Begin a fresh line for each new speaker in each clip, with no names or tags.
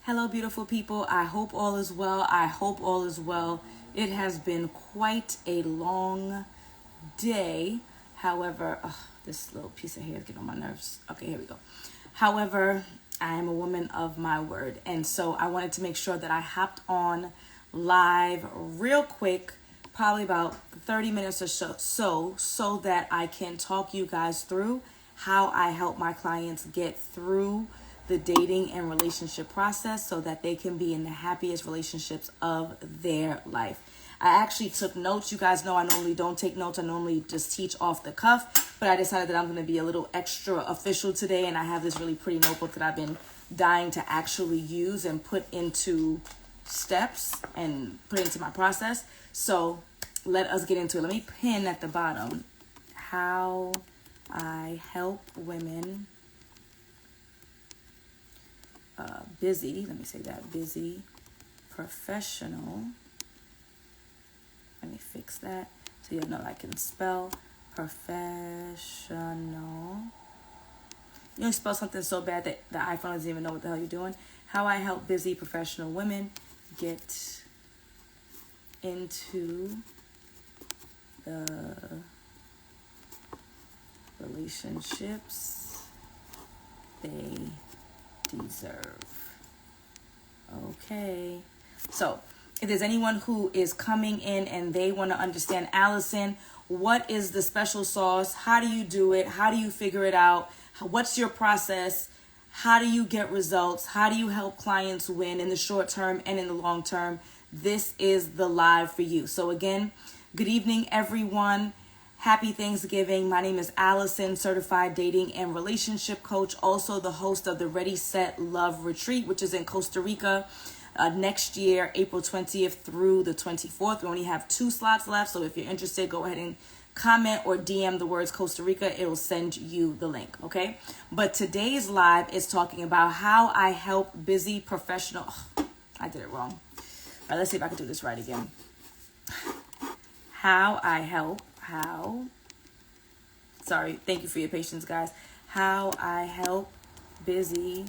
Hello, beautiful people. I hope all is well. I hope all is well. It has been quite a long day. However, this little piece of hair is getting on my nerves. Okay, here we go. However, I am a woman of my word. And so I wanted to make sure that I hopped on live real quick, probably about 30 minutes or so that I can talk you guys through how I help my clients get through the dating and relationship process so that they can be in the happiest relationships of their life. I actually took notes. You guys know I normally don't take notes. I normally just teach off the cuff, but I decided that I'm going to be a little extra official today, and I have this really pretty notebook that I've been dying to actually use and put into steps and put into my process. So let us get into it. Let me pin at the bottom how I help women busy professional. Let me fix that so you know I can spell professional. You spell something so bad that the iPhone doesn't even know what the hell you're doing. How I help busy professional women get into the relationships they deserve. Okay. So if there's anyone who is coming in and they want to understand, Alison, what is the special sauce? How do you do it? How do you figure it out? What's your process? How do you get results? How do you help clients win in the short term and in the long term? This is the live for you. So again, good evening, everyone. Happy Thanksgiving. My name is Alison, certified dating and relationship coach, also the host of the Ready, Set, Love Retreat, which is in Costa Rica next year, April 20th through the 24th. We only have 2 slots left, so if you're interested, go ahead and comment or DM the words Costa Rica. It will send you the link, okay? But today's live is talking about how I help busy professional... I did it wrong. All right, let's see if I can do this right again. Thank you for your patience, guys. How I help busy,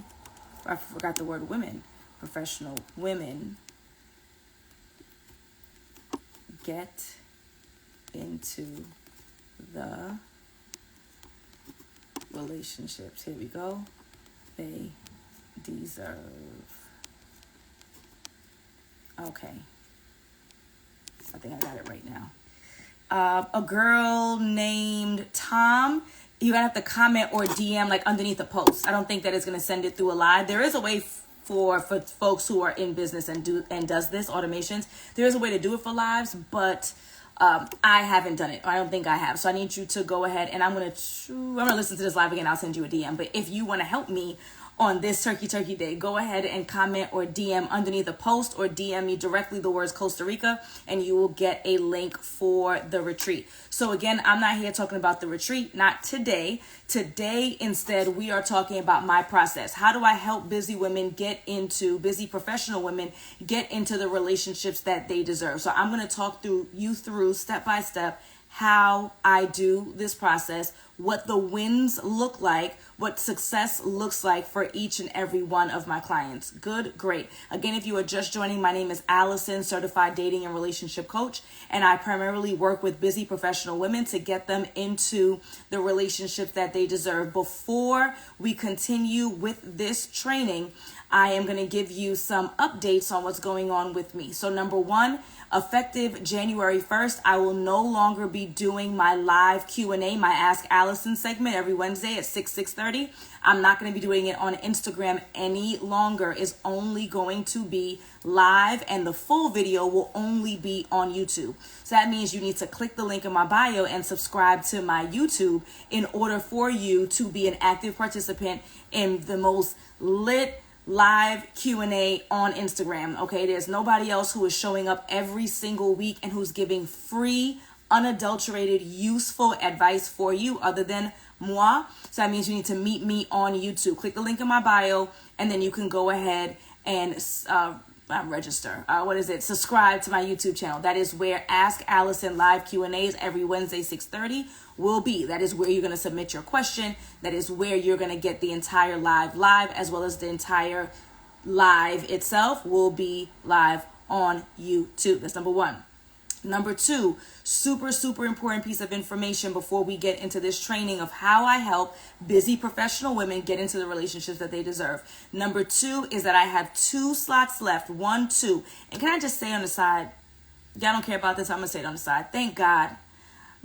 I forgot the word women, professional women get into the relationships, here we go, they deserve. Okay. I think I got it right now. A girl named Tom, you're gonna have to comment or DM like underneath the post. I don't think that it's gonna send it through a live. There is a way for folks who are in business and does this automations. There is a way to do it for lives, but I haven't done it. I don't think I have. So I need you to go ahead and I'm gonna listen to this live again. I'll send you a DM. But if you want to help me on this turkey day, go ahead and comment or DM underneath the post or DM me directly the words Costa Rica and you will get a link for the retreat. So again, I'm not here talking about the retreat, not today. Today, instead, we are talking about my process. How do I help busy professional women get into the relationships that they deserve? So I'm going to talk through step by step how I do this process, what the wins look like, what success looks like for each and every one of my clients. Good, great. Again, if you are just joining, my name is Alison, certified dating and relationship coach, and I primarily work with busy professional women to get them into the relationships that they deserve. Before we continue with this training, I am going to give you some updates on what's going on with me. So number 1, effective January 1st, I will no longer be doing my live Q&A, my Ask Alison segment every Wednesday at 6:30. I'm not going to be doing it on Instagram any longer. It's only going to be live and the full video will only be on YouTube. So that means you need to click the link in my bio and subscribe to my YouTube in order for you to be an active participant in the most lit live Q&A on Instagram. Okay, there's nobody else who is showing up every single week and who's giving free, unadulterated, useful advice for you other than moi. So that means you need to meet me on YouTube. Click the link in my bio and then you can go ahead and subscribe to my YouTube channel. That is where Ask Alison live Q&As every Wednesday 6:30 will be. That is where you're going to submit your question. That is where you're going to get the entire live as well as the entire live itself will be live on YouTube. That's number one. Number two, super, super important piece of information before we get into this training of how I help busy professional women get into the relationships that they deserve. Number two is that I have 2 slots left, 1, 2. And can I just say on the side, y'all don't care about this, I'm going to say it on the side. Thank God,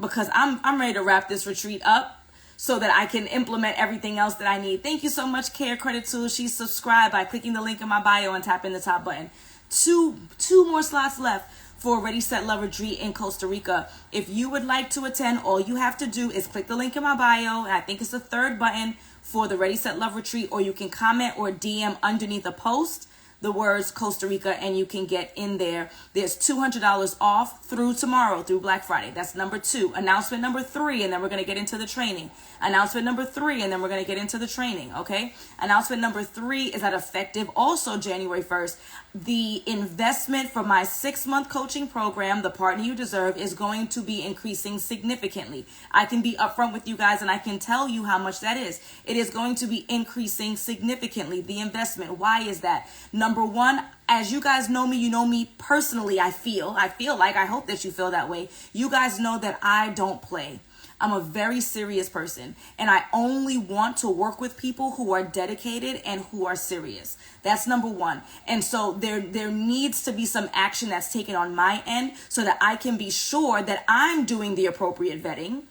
because I'm ready to wrap this retreat up so that I can implement everything else that I need. Thank you so much, Care Credit Tool. She's subscribed by clicking the link in my bio and tapping the top button. Two more slots left for Ready, Set, Love retreat in Costa Rica. If you would like to attend, all you have to do is click the link in my bio. And I think it's the 3rd button for the Ready, Set, Love retreat, or you can comment or DM underneath the post the words Costa Rica, and you can get in there. There's $200 off through tomorrow, through Black Friday. That's number 2. Announcement number 3, and then we're going to get into the training. Announcement number 3, and then we're going to get into the training, okay? Announcement number 3 is that effective also January 1st. The investment for my 6-month coaching program, The Partner You Deserve, is going to be increasing significantly. I can be upfront with you guys, and I can tell you how much that is. It is going to be increasing significantly, the investment. Why is that? Number 1, as you guys know me, you know me personally, I feel like, I hope that you feel that way. You guys know that I don't play. I'm a very serious person, and I only want to work with people who are dedicated and who are serious. That's number 1. And so there needs to be some action that's taken on my end so that I can be sure that I'm doing the appropriate vetting,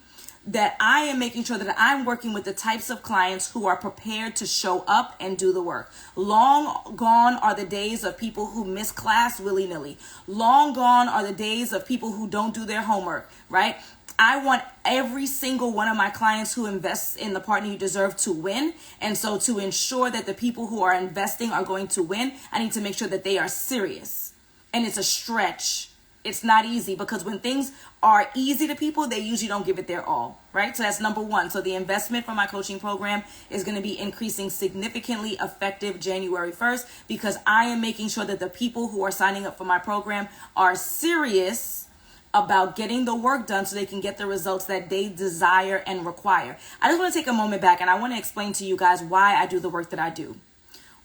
that I am making sure that I'm working with the types of clients who are prepared to show up and do the work. Long gone are the days of people who miss class willy-nilly. Long gone are the days of people who don't do their homework, right? I want every single one of my clients who invests in the partner you deserve to win. And so to ensure that the people who are investing are going to win, I need to make sure that they are serious. And it's a stretch. It's not easy, because when things are easy to people, they usually don't give it their all, right? So that's number 1. So the investment for my coaching program is going to be increasing significantly effective January 1st, because I am making sure that the people who are signing up for my program are serious about getting the work done so they can get the results that they desire and require. I just want to take a moment back, and I want to explain to you guys why I do the work that I do.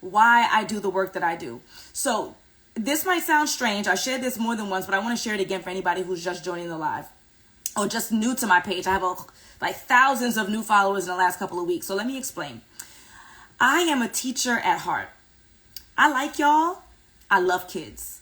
Why I do the work that I do. So this might sound strange. I shared this more than once, but I want to share it again for anybody who's just joining the live or just new to my page. I have like thousands of new followers in the last couple of weeks. So let me explain. I am a teacher at heart. I like y'all. I love kids.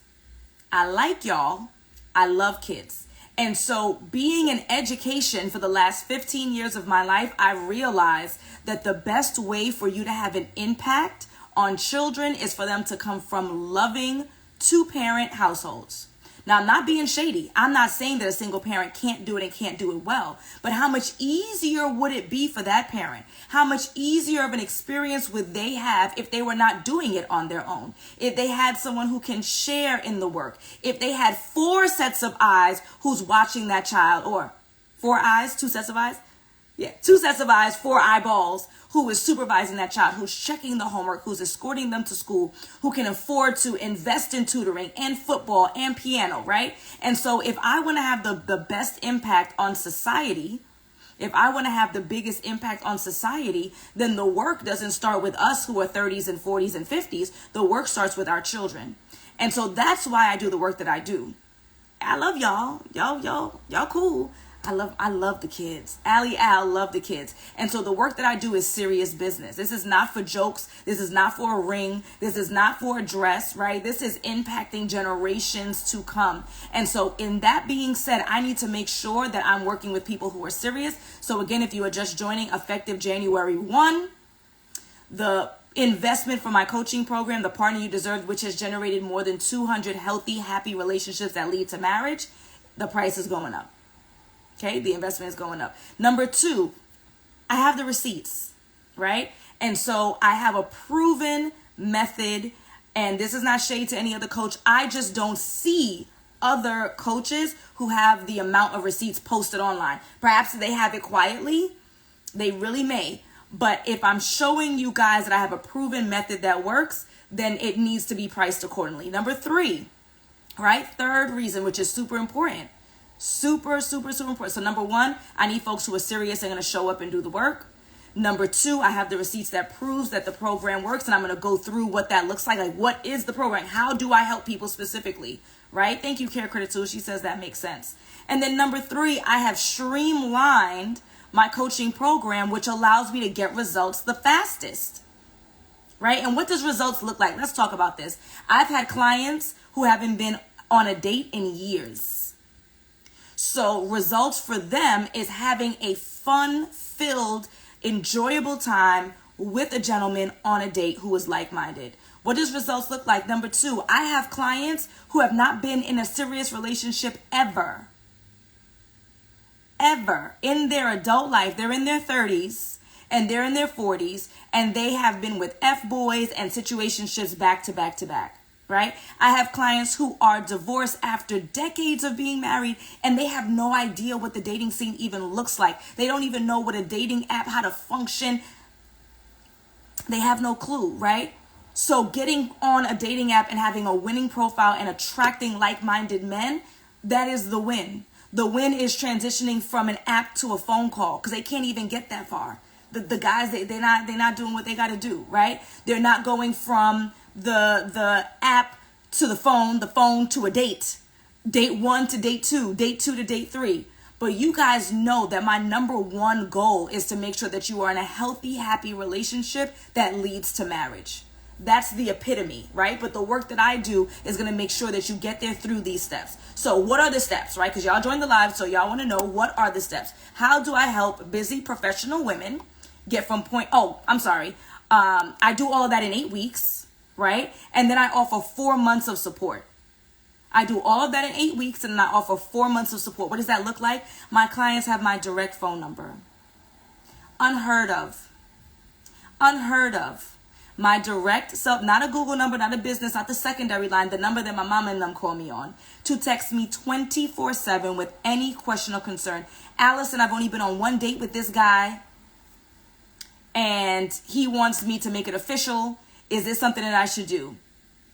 I like y'all. I love kids. And so being in education for the last 15 years of my life, I realized that the best way for you to have an impact on children is for them to come from loving 2-parent households. Now, I'm not being shady. I'm not saying that a single parent can't do it and can't do it well, but how much easier would it be for that parent? How much easier of an experience would they have if they were not doing it on their own? If they had someone who can share in the work, if they had 4 sets of eyes who's watching that child, or 4 eyes, 2 sets of eyes? Yeah, 2 sets of eyes, 4 eyeballs, who is supervising that child, who's checking the homework, who's escorting them to school, who can afford to invest in tutoring and football and piano, right? And so if I want to have the best impact on society, if I want to have the biggest impact on society, then the work doesn't start with us who are 30s and 40s and 50s. The work starts with our children. And so that's why I do the work that I do. I love y'all. Y'all cool. I love the kids. Al love the kids. And so the work that I do is serious business. This is not for jokes. This is not for a ring. This is not for a dress, right? This is impacting generations to come. And so in that being said, I need to make sure that I'm working with people who are serious. So again, if you are just joining, effective January 1, the investment for my coaching program, The Partner You Deserve, which has generated more than 200 healthy, happy relationships that lead to marriage, the price is going up. Okay, the investment is going up. Number 2, I have the receipts, right? And so I have a proven method, and this is not shade to any other coach. I just don't see other coaches who have the amount of receipts posted online. Perhaps they have it quietly. They really may. But if I'm showing you guys that I have a proven method that works, then it needs to be priced accordingly. Number 3, right? 3rd reason, which is super important. Super important. So number 1, I need folks who are serious and going to show up and do the work. Number 2, I have the receipts that proves that the program works, and I'm going to go through what that looks like. Like, what is the program? How do I help people specifically, right? Thank you, Care Credit Tool. She says that makes sense. And then number 3, I have streamlined my coaching program, which allows me to get results the fastest, right? And what does results look like? Let's talk about this. I've had clients who haven't been on a date in years. So results for them is having a fun-filled, enjoyable time with a gentleman on a date who is like-minded. What does results look like? Number 2, I have clients who have not been in a serious relationship ever in their adult life. They're in their 30s and they're in their 40s, and they have been with F-boys and situationships back to back to back. Right? I have clients who are divorced after decades of being married, and they have no idea what the dating scene even looks like. They don't even know what a dating app, how to function. They have no clue, right? So getting on a dating app and having a winning profile and attracting like-minded men, that is the win. The win is transitioning from an app to a phone call, because they can't even get that far. The guys, they're not doing what they got to do, right? They're not going from the app to the phone to a date 1 to date 2, date 2 to date 3. But you guys know that my number 1 goal is to make sure that you are in a healthy, happy relationship that leads to marriage. That's the epitome, right? But the work that I do is going to make sure that you get there through these steps. So what are the steps, right? Because y'all joined the live, so y'all want to know, what are the steps? How do I help busy professional women get from I do all of that in 8 weeks, right? And then I offer 4 months of support. I do all of that in 8 weeks, and then I offer 4 months of support. What does that look like? My clients have my direct phone number. Unheard of. My direct self, not a Google number, not a business, not the secondary line, the number that my mama and them call me on, to text me 24/7 with any question or concern. Alison, I've only been on 1 date with this guy, and he wants me to make it official. Is this something that I should do?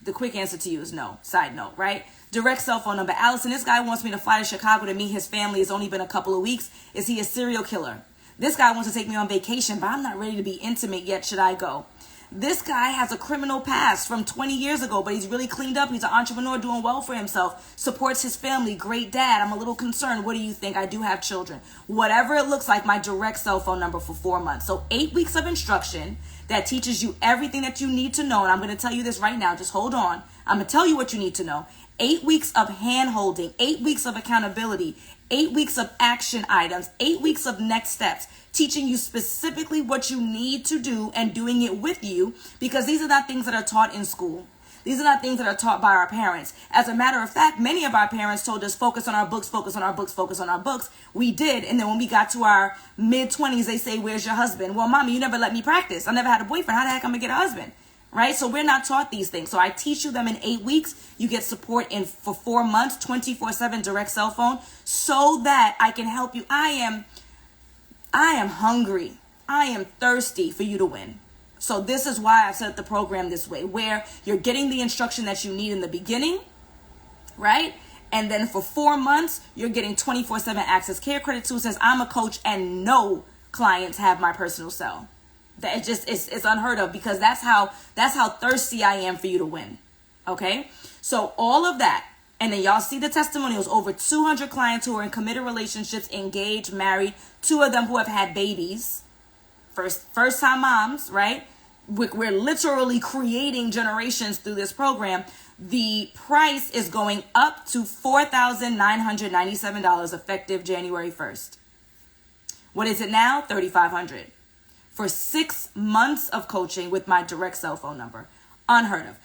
The quick answer to you is no. Side note, right? Direct cell phone number. Alison, this guy wants me to fly to Chicago to meet his family. It's only been a couple of weeks. Is he a serial killer? This guy wants to take me on vacation, but I'm not ready to be intimate yet. Should I go? This guy has a criminal past from 20 years ago, but he's really cleaned up. He's an entrepreneur doing well for himself, supports his family, great dad. I'm a little concerned. What do you think? I do have children. Whatever it looks like, my direct cell phone number for 4 months. So 8 weeks of instruction that teaches you everything that you need to know. And I'm going to tell you this right now. Just hold on. I'm going to tell you what you need to know. 8 weeks of hand holding, 8 weeks of accountability, 8 weeks of action items, 8 weeks of next steps, teaching you specifically what you need to do and doing it with you, because these are not things that are taught in school. These are not things that are taught by our parents. As a matter of fact, many of our parents told us, focus on our books, focus on our books, focus on our books. We did. And then when we got to our mid-20s, they say, where's your husband? Well, mommy, you never let me practice. I never had a boyfriend. How the heck am I going to get a husband? Right? So we're not taught these things. So I teach you them in 8 weeks. You get support for 4 months, 24/7 direct cell phone, so that I can help you. I am hungry. I am thirsty for you to win. So this is why I've set up the program this way, where you're getting the instruction that you need in the beginning, right? And then for 4 months, you're getting 24/7 access. Care Credit Tool says I'm a coach and no clients have my personal cell. That it's unheard of, because that's how thirsty I am for you to win. Okay? So all of that. And then y'all see the testimonials. Over 200 clients who are in committed relationships, engaged, married, 2 of them who have had babies. First time moms, right? We're literally creating generations through this program. The price is going up to $4,997 effective January 1st. What is it now? $3,500 for 6 months of coaching with my direct cell phone number. Unheard of.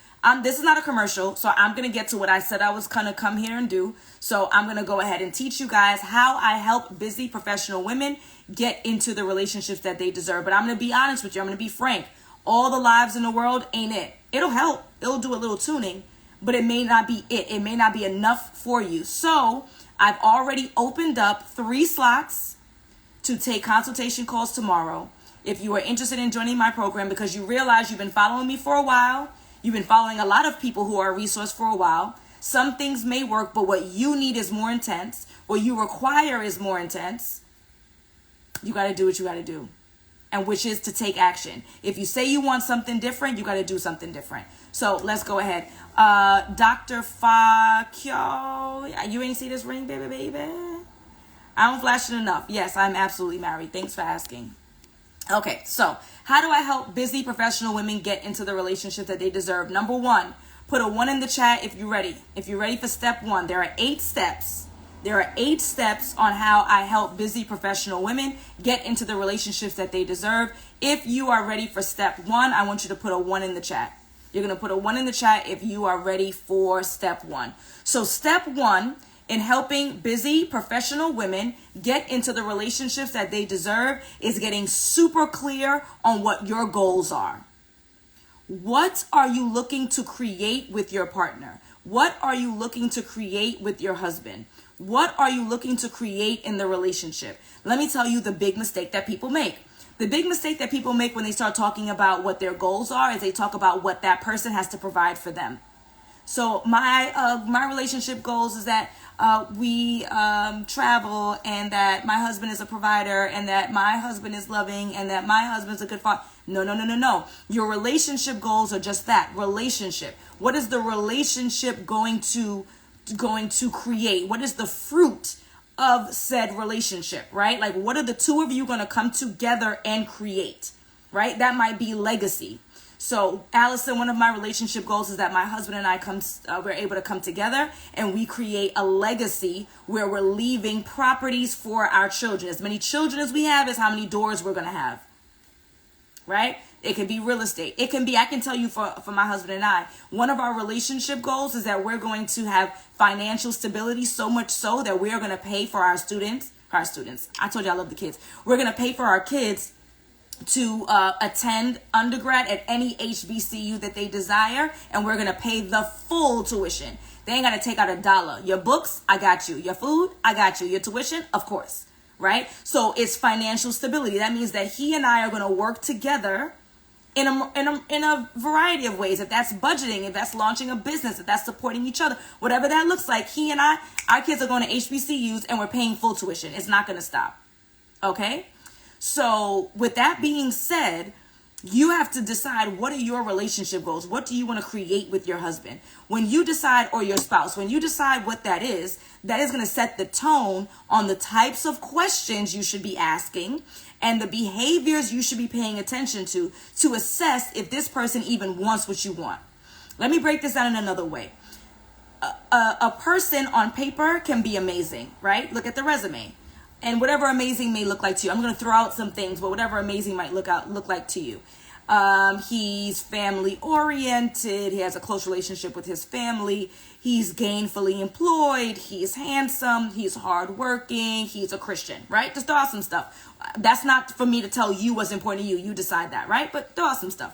This is not a commercial, so I'm going to get to what I said I was going to come here and do. So I'm going to go ahead and teach you guys how I help busy professional women get into the relationships that they deserve. But I'm going to be honest with you. I'm going to be frank. All the lives in the world ain't it. It'll help. It'll do a little tuning, but it may not be it. It may not be enough for you. So I've already opened up 3 slots to take consultation calls tomorrow. If you are interested in joining my program because you realize you've been following me for a while, you've been following a lot of people who are a resource for a while, some things may work, but what you need is more intense. What you require is more intense. You got to do what you got to do. and which is to take action. If you say you want something different, you got to do something different. So let's go ahead. Dr. Fakyo, you ain't see this ring, baby? I don't flash it enough. Yes, I'm absolutely married. Thanks for asking. Okay, so how do I help busy professional women get into the relationship that they deserve? Number one, put a 1 in the chat if you're ready. If you're ready for step 1, there are 8 steps. There are 8 steps on how I help busy professional women get into the relationships that they deserve. If you are ready for step 1, I want you to put a 1 in the chat. You're going to put a 1 in the chat if you are ready for step 1. So step 1 in helping busy professional women get into the relationships that they deserve is getting super clear on what your goals are. What are you looking to create with your partner? What are you looking to create with your husband? What are you looking to create in the relationship? Let me tell you the big mistake that people make. The big mistake that people make when they start talking about what their goals are is they talk about what that person has to provide for them. So my relationship goals is that we travel, and that my husband is a provider, and that my husband is loving, and that my husband's a good father. No. Your relationship goals are just that, relationship. What is the relationship going to create? What is the fruit of said relationship, right? Like, what are the two of you going to come together and create, right? That might be legacy. So, Alison, one of my relationship goals is that my husband and I we're able to come together and we create a legacy where we're leaving properties for our children. As many children as we have is how many doors we're going to have, right? It can be real estate. It can be, I can tell you for my husband and I, one of our relationship goals is that we're going to have financial stability, so much so that we are going to pay for our students. I told you I love the kids. We're going to pay for our kids to attend undergrad at any HBCU that they desire, and we're going to pay the full tuition. They ain't got to take out $1. Your books, I got you. Your food, I got you. Your tuition, of course, right? So it's financial stability. That means that he and I are going to work together in a variety of ways. If that's budgeting, if that's launching a business, if that's supporting each other, whatever that looks like, he and I, our kids are going to HBCUs and we're paying full tuition. It's not going to stop. Okay? So with that being said, you have to decide, what are your relationship goals? What do you want to create with your husband? When you decide, or your spouse, when you decide what that is going to set the tone on the types of questions you should be asking and the behaviors you should be paying attention to assess if this person even wants what you want. Let me break this down in another way. A person on paper can be amazing, right? Look at the resume. And whatever amazing may look like to you, I'm going to throw out some things, but whatever amazing might look like to you. He's family oriented. He has a close relationship with his family. He's gainfully employed. He's handsome. He's hardworking. He's a Christian, right? Just throw out some stuff. That's not for me to tell you what's important to you. You decide that, right? But throw out some stuff.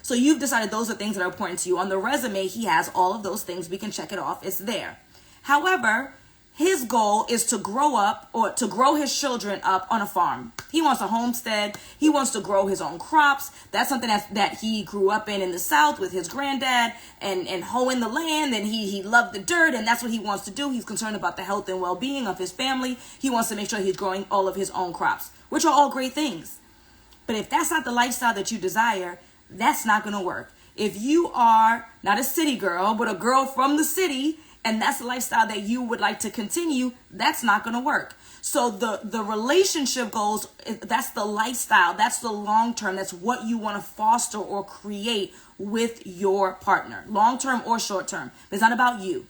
So you've decided those are things that are important to you. On the resume, he has all of those things. We can check it off. It's there. However, his goal is to grow up, or to grow his children up on a farm. He wants a homestead. He wants to grow his own crops. That's something that he grew up in the South with his granddad and hoeing the land. And he loved the dirt, and that's what he wants to do. He's concerned about the health and well-being of his family. He wants to make sure he's growing all of his own crops, which are all great things. But if that's not the lifestyle that you desire, that's not going to work. If you are not a city girl, but a girl from the city, and that's the lifestyle that you would like to continue, that's not going to work. So the relationship goals, that's the lifestyle, that's the long term, that's what you want to foster or create with your partner, long term or short term. It's not about you.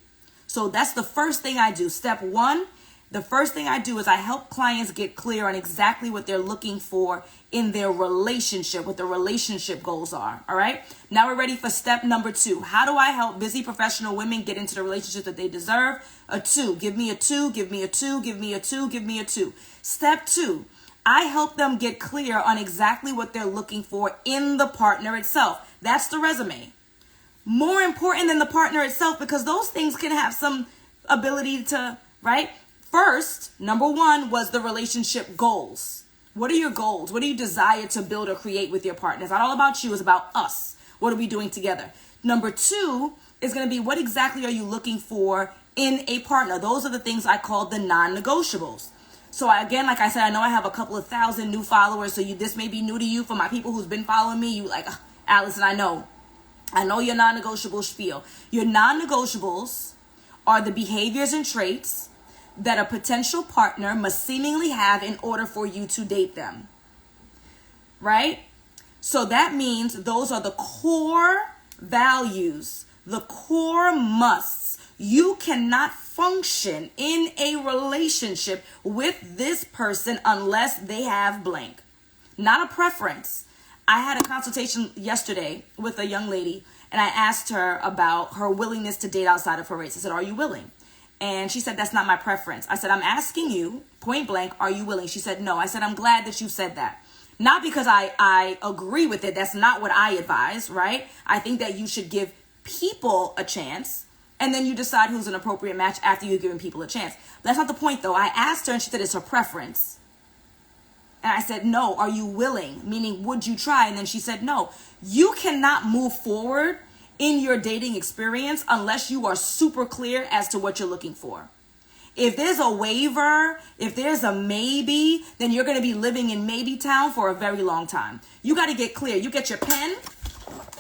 So that's the first thing I do. Step 1, the first thing I do is I help clients get clear on exactly what they're looking for in their relationship, what the relationship goals are. All right. Now we're ready for step number 2. How do I help busy professional women get into the relationship that they deserve? A 2. Give me a 2, give me a 2, give me a 2, give me a 2. Step 2. I help them get clear on exactly what they're looking for in the partner itself. That's the resume. More important than the partner itself, because those things can have some ability to, right? First, number 1 was the relationship goals. What are your goals? What do you desire to build or create with your partner? It's not all about you. It's about us. What are we doing together? Number 2 is going to be, what exactly are you looking for in a partner? Those are the things I call the non-negotiables. So again, like I said, I know I have a couple of thousand new followers. So this may be new to you. For my people who's been following me, you like, Alison, I know your non-negotiable spiel. Your non-negotiables are the behaviors and traits that a potential partner must seemingly have in order for you to date them. Right? So that means those are the core values, the core musts. You cannot function in a relationship with this person unless they have blank. Not a preference. I had a consultation yesterday with a young lady, and I asked her about her willingness to date outside of her race. I said, are you willing? And she said, that's not my preference. I said, I'm asking you, point blank, are you willing? She said, no. I said, I'm glad that you said that. Not because I agree with it. That's not what I advise, right? I think that you should give people a chance, and then you decide who's an appropriate match after you've given people a chance. That's not the point, though. I asked her, and she said it's her preference. And I said, no, are you willing? Meaning, would you try? And then she said, no. You cannot move forward in your dating experience unless you are super clear as to what you're looking for. If there's a waiver, if there's a maybe, then you're going to be living in maybe town for a very long time. You got to get clear. You get your pen,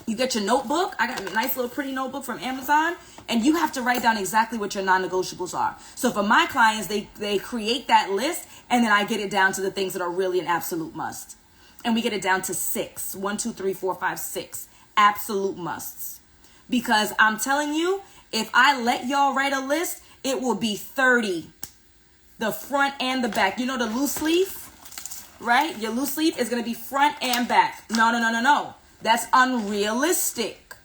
you get your notebook. I got a nice little pretty notebook from Amazon, and you have to write down exactly what your non-negotiables are. So for my clients, they create that list, and then I get it down to the things that are really an absolute must. And we get it down to 6. 1, 2, 3, 4, 5, 6 absolute musts. Because I'm telling you, if I let y'all write a list, it will be 30. The front and the back. You know the loose leaf, right? Your loose leaf is going to be front and back. No. That's unrealistic.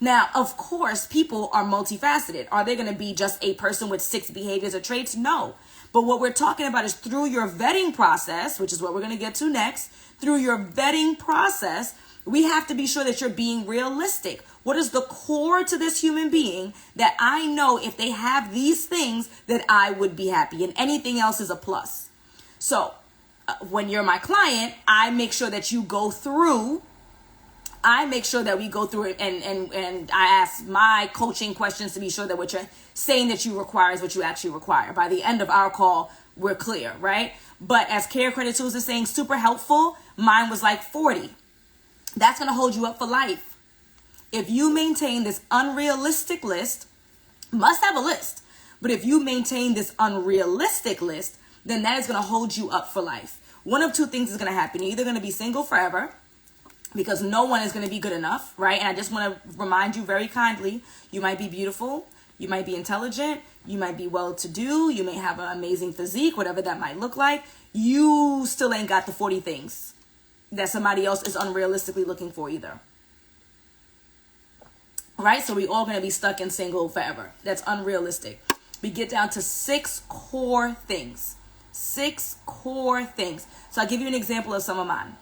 Now, of course, people are multifaceted. Are they going to be just a person with 6 behaviors or traits? No. But what we're talking about is through your vetting process, which is what we're going to get to next. Through your vetting process, we have to be sure that you're being realistic. What is the core to this human being that I know if they have these things that I would be happy, and anything else is a plus. So when you're my client, I make sure that you go through. I make sure that we go through it and I ask my coaching questions to be sure that what you're saying that you require is what you actually require. By the end of our call, we're clear, right? But as Care Credit Tools is saying, super helpful, mine was like 40. That's going to hold you up for life. If you maintain this unrealistic list, must have a list, but if you maintain this unrealistic list, then that is going to hold you up for life. One of two things is going to happen. You're either going to be single forever because no one is going to be good enough, right? And I just want to remind you very kindly, you might be beautiful, you might be intelligent, you might be well-to-do, you may have an amazing physique, whatever that might look like. You still ain't got the 40 things that somebody else is unrealistically looking for either. Right? So we all going to be stuck in single forever. That's unrealistic. We get down to 6 core things. 6 core things. So I'll give you an example of some of mine.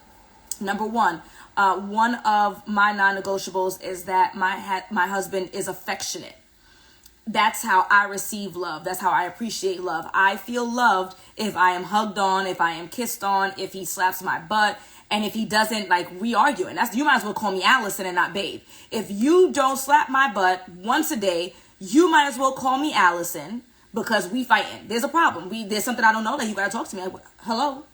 Number 1, one of my non-negotiables is that my husband is affectionate. That's how I receive love. That's how I appreciate love. I feel loved if I am hugged on, if I am kissed on, if he slaps my butt. And if he doesn't, like, we arguing. You might as well call me Alison and not babe. If you don't slap my butt once a day, you might as well call me Alison because we fighting. There's a problem. There's something I don't know that you got to talk to me. Like, hello,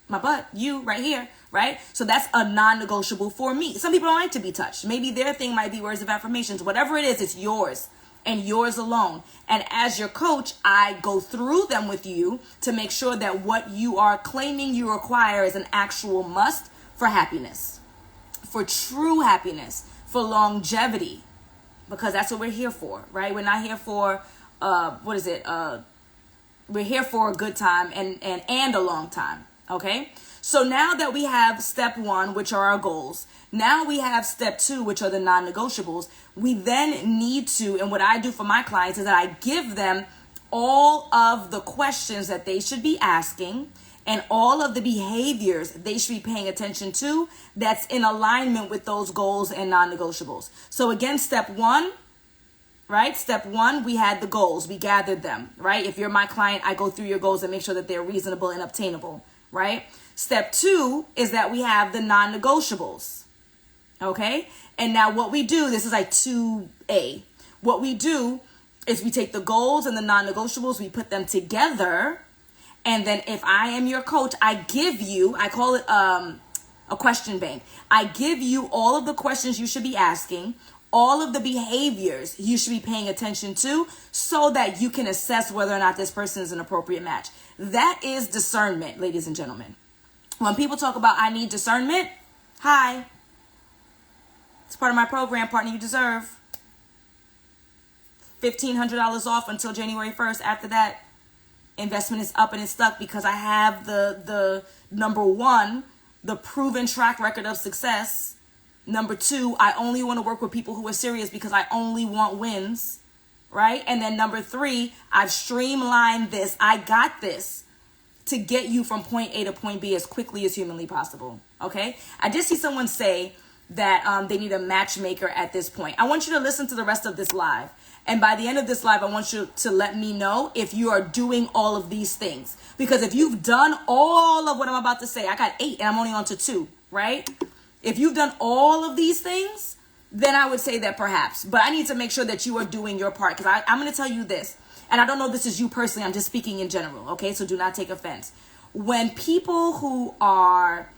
my butt, you right here, right? So that's a non-negotiable for me. Some people don't like to be touched. Maybe their thing might be words of affirmations. Whatever it is, it's yours and yours alone. And as your coach, I go through them with you to make sure that what you are claiming you require is an actual must for happiness, for true happiness, for longevity, because that's what we're here for, right? We're not here for, we're here for a good time and a long time, okay? So now that we have step 1, which are our goals, now we have step 2, which are the non-negotiables. We then need to, and what I do for my clients is that I give them all of the questions that they should be asking and all of the behaviors they should be paying attention to that's in alignment with those goals and non-negotiables. So again, step 1, right? Step 1, we had the goals. We gathered them, right? If you're my client, I go through your goals and make sure that they're reasonable and obtainable, right? Step 2 is that we have the non-negotiables. Okay. And now what we do, this is like 2A. What we do is we take the goals and the non-negotiables, we put them together, And then if I am your coach, I give you, I call it a question bank. I give you all of the questions you should be asking, all of the behaviors you should be paying attention to, so that you can assess whether or not this person is an appropriate match. That is discernment, ladies and gentlemen. When people talk about I need discernment, hi. It's part of my program, Partner You Deserve. $1,500 off until January 1st. After that, investment is up and it's stuck because I have the number one, the proven track record of success. Number two, I only want to work with people who are serious because I only want wins, right? And then number three, I've streamlined this. I got this to get you from point A to point B as quickly as humanly possible, okay? I did see someone say that they need a matchmaker at this point. I want you to listen to the rest of this live. And by the end of this live, I want you to let me know if you are doing all of these things. Because if you've done all of what I'm about to say, I got 8 and I'm only on to 2, right? If you've done all of these things, then I would say that perhaps. But I need to make sure that you are doing your part. Because I'm going to tell you this. And I don't know if this is you personally. I'm just speaking in general. Okay, so do not take offense. When people who are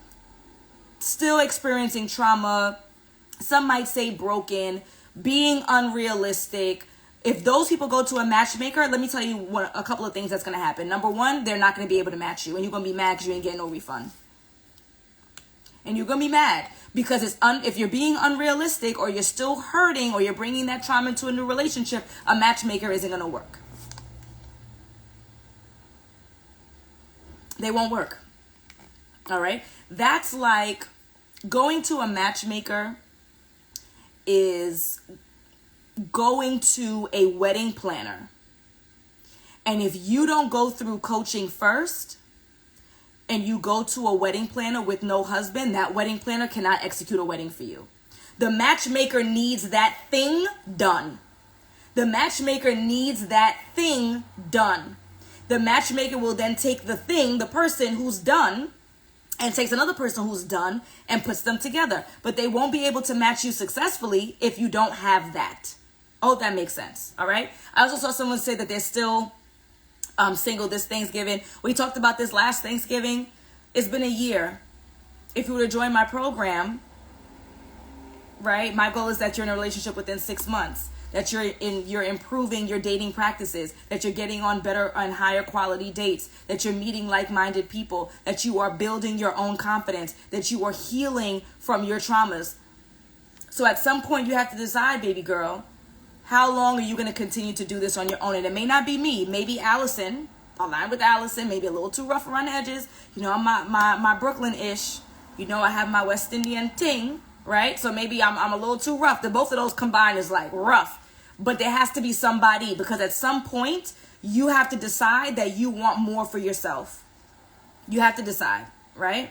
still experiencing trauma, some might say broken, being unrealistic, if those people go to a matchmaker, let me tell you a couple of things that's going to happen. Number one, they're not going to be able to match you. And you're going to be mad because you ain't getting no refund. And you're going to be mad because if you're being unrealistic or you're still hurting or you're bringing that trauma into a new relationship, a matchmaker isn't going to work. They won't work. All right? That's like going to a matchmaker is going to a wedding planner. And if you don't go through coaching first and you go to a wedding planner with no husband, that wedding planner cannot execute a wedding for you. The matchmaker needs that thing done. The matchmaker needs that thing done. The matchmaker will then take the thing, the person who's done, and takes another person who's done and puts them together. But they won't be able to match you successfully if you don't have that. I hope that makes sense. All right. I also saw someone say that they're still single this Thanksgiving. We talked about this last Thanksgiving. It's been a year. If you were to join my program, right, my goal is that you're in a relationship within 6 months. That you're improving your dating practices, that you're getting on better and higher quality dates, that you're meeting like-minded people, that you are building your own confidence, that you are healing from your traumas. So at some point you have to decide, baby girl, how long are you going to continue to do this on your own? And it may not be me, maybe Alison. I'll line with Alison, maybe a little too rough around the edges. You know, I'm my Brooklyn-ish. You know, I have my West Indian ting, right? So maybe I'm a little too rough. Both of those combined is like rough. But there has to be somebody, because at some point you have to decide that you want more for yourself. You have to decide, right?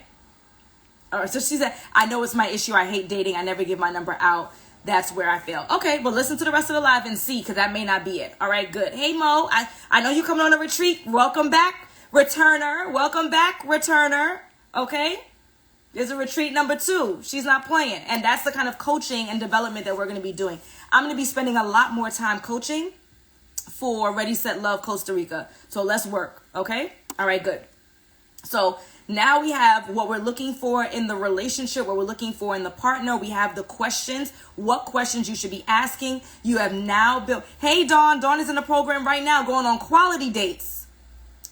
All right, so she said, I know it's my issue. I hate dating. I never give my number out. That's where I fail. Okay, well, listen to the rest of the live and see, because that may not be it. All right, good. Hey, Mo, I know you coming on a retreat. Welcome back, returner. Welcome back, returner. Okay? There's a retreat number 2. She's not playing. And that's the kind of coaching and development that we're going to be doing. I'm going to be spending a lot more time coaching for Ready, Set, Love, Costa Rica. So let's work. Okay? All right, good. So now we have what we're looking for in the relationship, what we're looking for in the partner. We have the questions, what questions you should be asking. You have now built. Hey, Dawn. Dawn is in the program right now going on quality dates.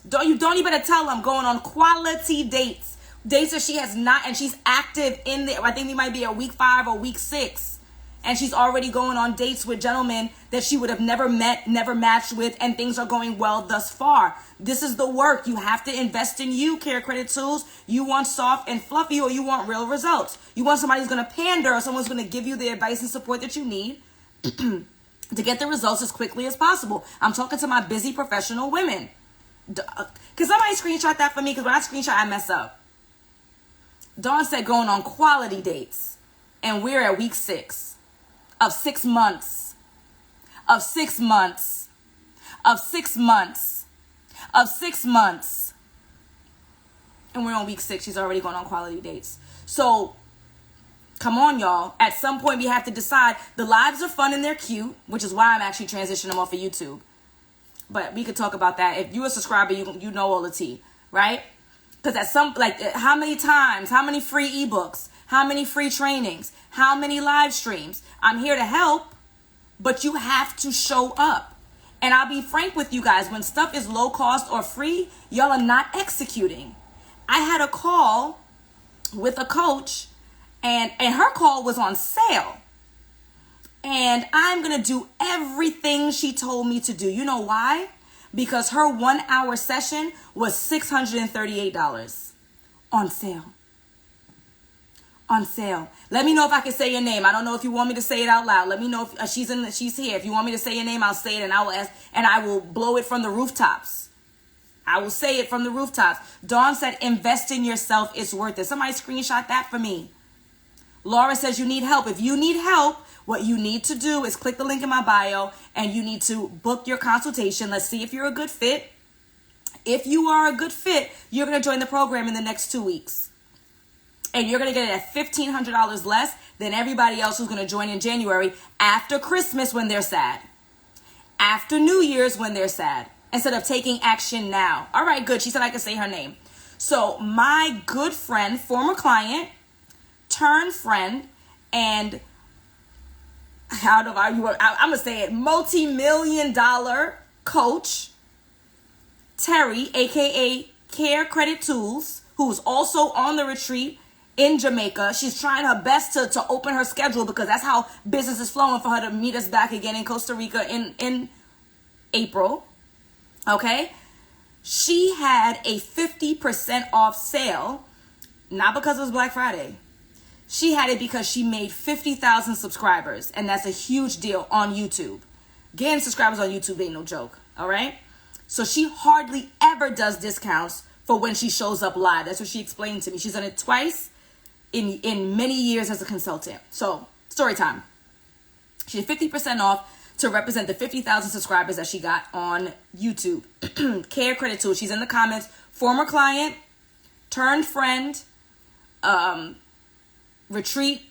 You better tell them going on quality dates. Dates that she has not, and she's active in there. I think we might be at week 5 or week 6. And she's already going on dates with gentlemen that she would have never met, never matched with, and things are going well thus far. This is the work. You have to invest in you, Care Credit Tools. You want soft and fluffy, or you want real results. You want somebody who's going to pander, or someone's going to give you the advice and support that you need to get the results as quickly as possible. I'm talking to my busy professional women. Can somebody screenshot that for me? Because when I screenshot, I mess up. Dawn said going on quality dates, and we're at week 6 of 6 months, of 6 months, of 6 months, of 6 months, and we're on week 6. She's already going on quality dates. So come on, y'all. At some point, we have to decide. The lives are fun and they're cute, which is why I'm actually transitioning them off of YouTube. but we could talk about that. If you're a subscriber, you know all the tea, right? Because at some, like, how many times, how many free ebooks, how many free trainings, how many live streams? I'm here to help, but you have to show up. And I'll be frank with you guys, when stuff is low cost or free, y'all are not executing. I had a call with a coach, and her call was on sale. And I'm going to do everything she told me to do. You know why? Because her 1 hour session was $638 on sale. On sale. Let me know if I can say your name. I don't know if you want me to say it out loud. Let me know if she's here. If you want me to say your name, I'll say it, and I will ask, and I will blow it from the rooftops. I will say it from the rooftops. Dawn said, invest in yourself. It's worth it. Somebody screenshot that for me. Laura says you need help. If you need help, what you need to do is click the link in my bio, and you need to book your consultation. Let's see if you're a good fit. If you are a good fit, you're going to join the program in the next 2 weeks. And you're going to get it at $1,500 less than everybody else who's going to join in January, after Christmas when they're sad, after New Year's when they're sad, instead of taking action now. All right, good. She said I could say her name. So my good friend, former client, turned friend, and I'm going to say it, multi-million-dollar coach, Terry, aka Care Credit Tools, who's also on the retreat in Jamaica. She's trying her best to open her schedule, because that's how business is flowing for her to meet us back again in Costa Rica in April. Okay? She had a 50% off sale, not because it was Black Friday. She had it because she made 50,000 subscribers, and that's a huge deal on YouTube. Getting subscribers on YouTube ain't no joke, all right? So she hardly ever does discounts for when she shows up live. That's what she explained to me. She's done it twice in many years as a consultant. So, story time. She did 50% off to represent the 50,000 subscribers that she got on YouTube. Care Credit Tool. She's in the comments. Former client, turned friend, retreat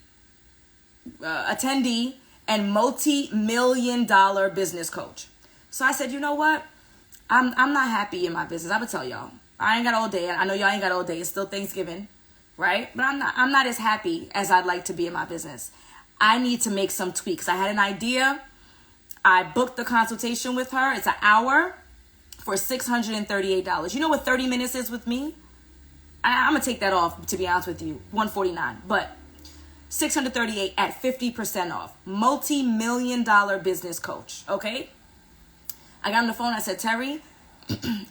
attendee, and multi-million-dollar business coach. So I said, you know what? I'm not happy in my business. I'm gonna tell y'all. I ain't got all day. I know y'all ain't got all day. It's still Thanksgiving, right? But I'm not as happy as I'd like to be in my business. I need to make some tweaks. I had an idea. I booked the consultation with her. It's an hour for $638. You know what 30 minutes is with me? I'm gonna take that off, to be honest with you. $149, but $638 at 50% off. Multi-million-dollar business coach. Okay. I got on the phone. I said, Terry,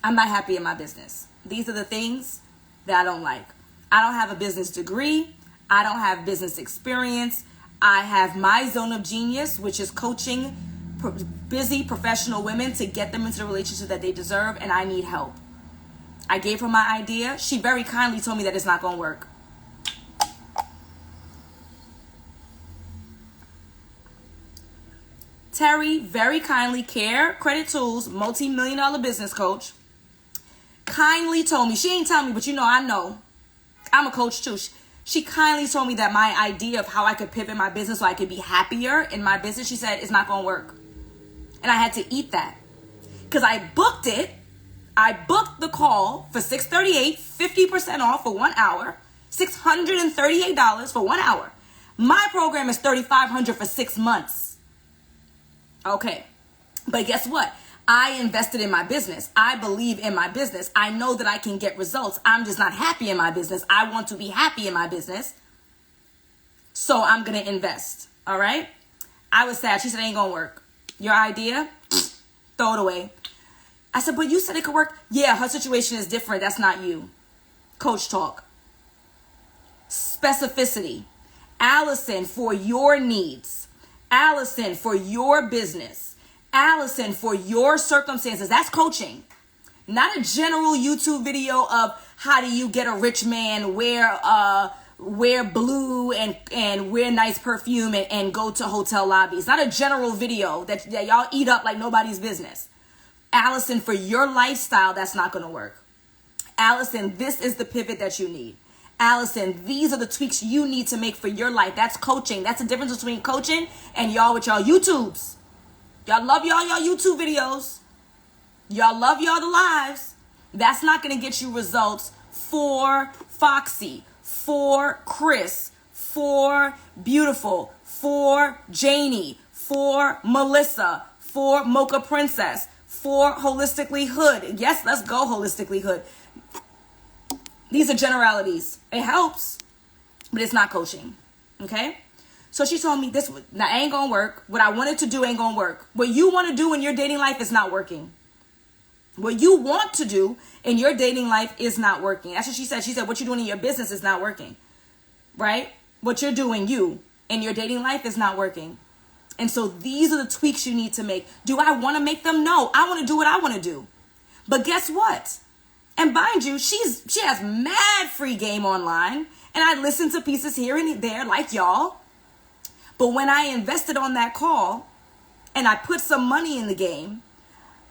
I'm not happy in my business. These are the things that I don't like. I don't have a business degree. I don't have business experience. I have my zone of genius, which is coaching busy professional women to get them into the relationship that they deserve, and I need help. I gave her my idea. She very kindly told me that it's not going to work. Terry, very kindly, Care Credit Tools, multi-million-dollar business coach, kindly told me, she ain't tell me, but you know, I know. I'm a coach too. She kindly told me that my idea of how I could pivot my business so I could be happier in my business, she said, it's not going to work. And I had to eat that. Because I booked it. I booked the call for $638, 50% off for 1 hour, $638 for 1 hour. My program is $3,500 for 6 months. Okay. But guess what? I invested in my business. I believe in my business. I know that I can get results. I'm just not happy in my business. I want to be happy in my business. So I'm going to invest. All right. I was sad. She said, it ain't going to work. Your idea? Throw it away. I said, but you said it could work. Yeah, her situation is different. That's not you. Coach talk. Specificity. Alison, for your needs. Alison, for your business. Alison, for your circumstances. That's coaching. Not a general YouTube video of how do you get a rich man, wear blue and wear nice perfume and go to hotel lobbies. Not a general video that y'all eat up like nobody's business. Alison, for your lifestyle, that's not going to work. Alison, this is the pivot that you need. Alison, these are the tweaks you need to make for your life. That's coaching. That's the difference between coaching and y'all with y'all YouTubes. Y'all love y'all YouTube videos. Y'all love y'all to lives. That's not going to get you results for Foxy, for Chris, for Beautiful, for Janie, for Melissa, for Mocha Princess, for Holistically Hood. Yes, let's go Holistically Hood. These are generalities. It helps, but it's not coaching. Okay? So she told me this now ain't gonna work. What I wanted to do ain't gonna work. What you want to do in your dating life is not working. What you want to do in your dating life is not working. That's what she said. She said, what you're doing in your business is not working. Right? What you're doing, you, in your dating life is not working. And so these are the tweaks you need to make. Do I want to make them? No. I want to do what I want to do. But guess what? And mind you, she has mad free game online. And I listen to pieces here and there like y'all. But when I invested on that call and I put some money in the game,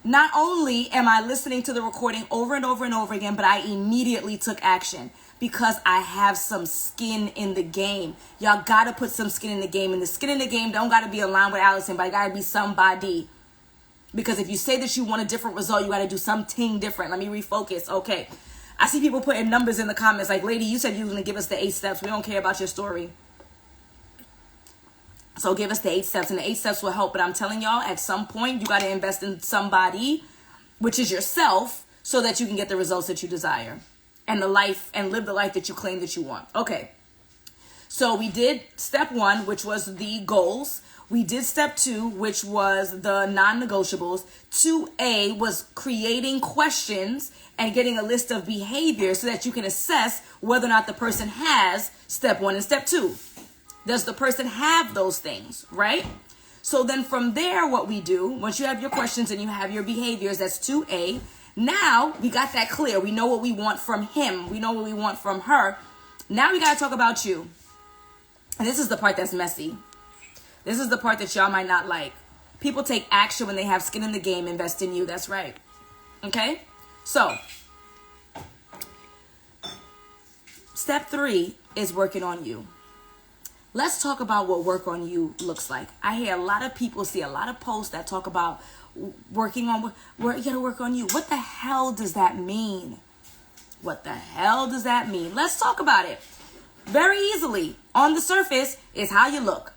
not only am I listening to the recording over and over and over again, but I immediately took action because I have some skin in the game. Y'all got to put some skin in the game. And the skin in the game don't got to be aligned with Alison, but it got to be somebody. Because if you say that you want a different result, you got to do something different. Let me refocus. Okay. I see people putting numbers in the comments like, lady, you said you were going to give us the 8 steps. We don't care about your story. So give us the 8 steps, and the 8 steps will help. But I'm telling y'all, at some point, you got to invest in somebody, which is yourself, so that you can get the results that you desire and the life and live the life that you claim that you want. Okay. So we did step 1, which was the goals. We did step 2, which was the non-negotiables. 2A was creating questions and getting a list of behaviors so that you can assess whether or not the person has step 1 and step 2. Does the person have those things, right? So then from there, what we do, once you have your questions and you have your behaviors, that's 2A. Now we got that clear. We know what we want from him. We know what we want from her. Now we got to talk about you. And this is the part that's messy. This is the part that y'all might not like. People take action when they have skin in the game. Invest in you. That's right. Okay? So, step 3 is working on you. Let's talk about what work on you looks like. I hear a lot of people, see a lot of posts that talk about working on, you gotta work on you. What the hell does that mean? What the hell does that mean? Let's talk about it. Very easily, on the surface, is how you look.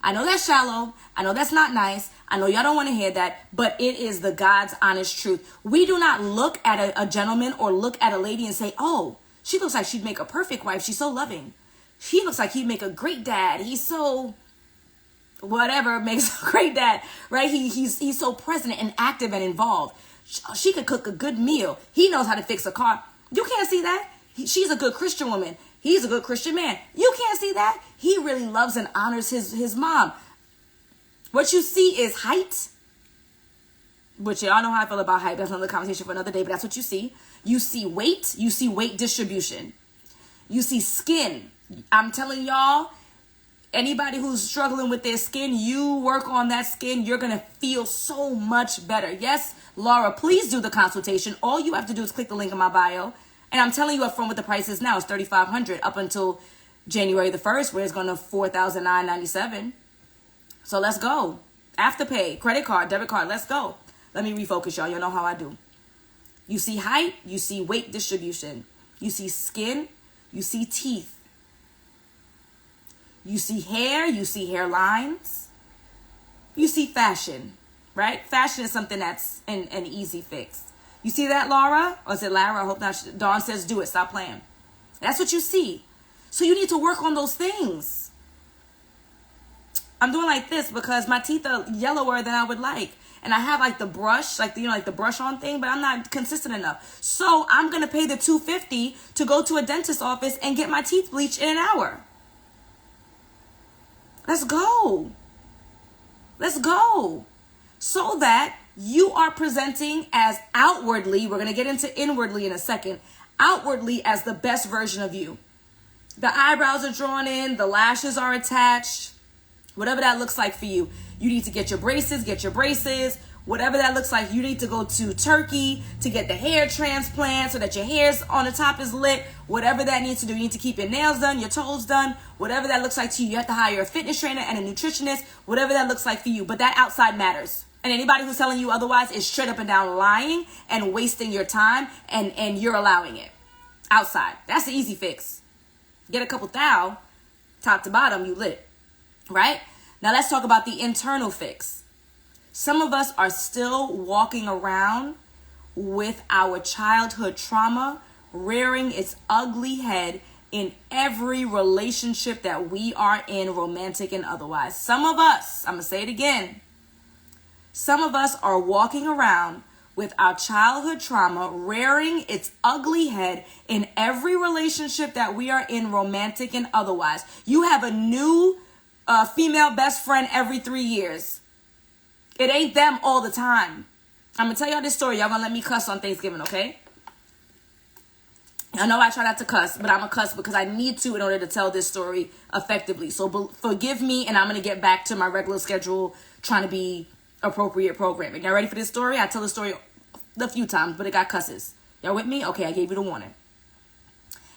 I know that's shallow. I know that's not nice. I know y'all don't want to hear that, but it is the God's honest truth. We do not look at a gentleman or look at a lady and say, oh, she looks like she'd make a perfect wife. She's so loving. He looks like he'd make a great dad. He's so whatever makes a great dad, right? He's so present and active and involved. She could cook a good meal. He knows how to fix a car. You can't see that. She's a good Christian woman. He's a good Christian man. You can't see that. He really loves and honors his mom. What you see is height, which y'all know how I feel about height. That's another conversation for another day, but that's what you see. You see weight. You see weight distribution. You see skin. I'm telling y'all, anybody who's struggling with their skin, you work on that skin, you're going to feel so much better. Yes, Laura, please do the consultation. All you have to do is click the link in my bio. And I'm telling you up front what the price is now. It's $3,500 up until January the 1st, where it's going to $4,997. So let's go. Afterpay, credit card, debit card, let's go. Let me refocus, y'all. You know how I do. You see height, you see weight distribution. You see skin, you see teeth. You see hair, you see hairlines. You see fashion, right? Fashion is something that's an easy fix. You see that, Laura? Or is it Lara? I hope not. Dawn says do it. Stop playing. That's what you see. So you need to work on those things. I'm doing like this because my teeth are yellower than I would like. And I have like the brush, like the brush on thing, but I'm not consistent enough. So I'm going to pay the $250 to go to a dentist office and get my teeth bleached in an hour. Let's go. Let's go. So that you are presenting as outwardly, we're going to get into inwardly in a second, outwardly as the best version of you. The eyebrows are drawn in, the lashes are attached, whatever that looks like for you. You need to get your braces, whatever that looks like. You need to go to Turkey to get the hair transplant so that your hair's on the top is lit. Whatever that needs to do, you need to keep your nails done, your toes done, whatever that looks like to you. You have to hire a fitness trainer and a nutritionist, whatever that looks like for you. But that outside matters. And anybody who's telling you otherwise is straight up and down lying and wasting your time, and you're allowing it outside. That's the easy fix. Get a couple thou, top to bottom, you lit, right? Now let's talk about the internal fix. Some of us are still walking around with our childhood trauma rearing its ugly head in every relationship that we are in, romantic and otherwise. Some of us, I'm going to say it again, some of us are walking around with our childhood trauma rearing its ugly head in every relationship that we are in, romantic and otherwise. You have a new female best friend every 3 years. It ain't them all the time. I'm going to tell y'all this story. Y'all going to let me cuss on Thanksgiving, okay? I know I try not to cuss, but I'm going to cuss because I need to in order to tell this story effectively. So forgive me, and I'm going to get back to my regular schedule, trying to be appropriate programming. Y'all ready for this story? I tell the story a few times, but it got cusses. Y'all with me? Okay, I gave you the warning.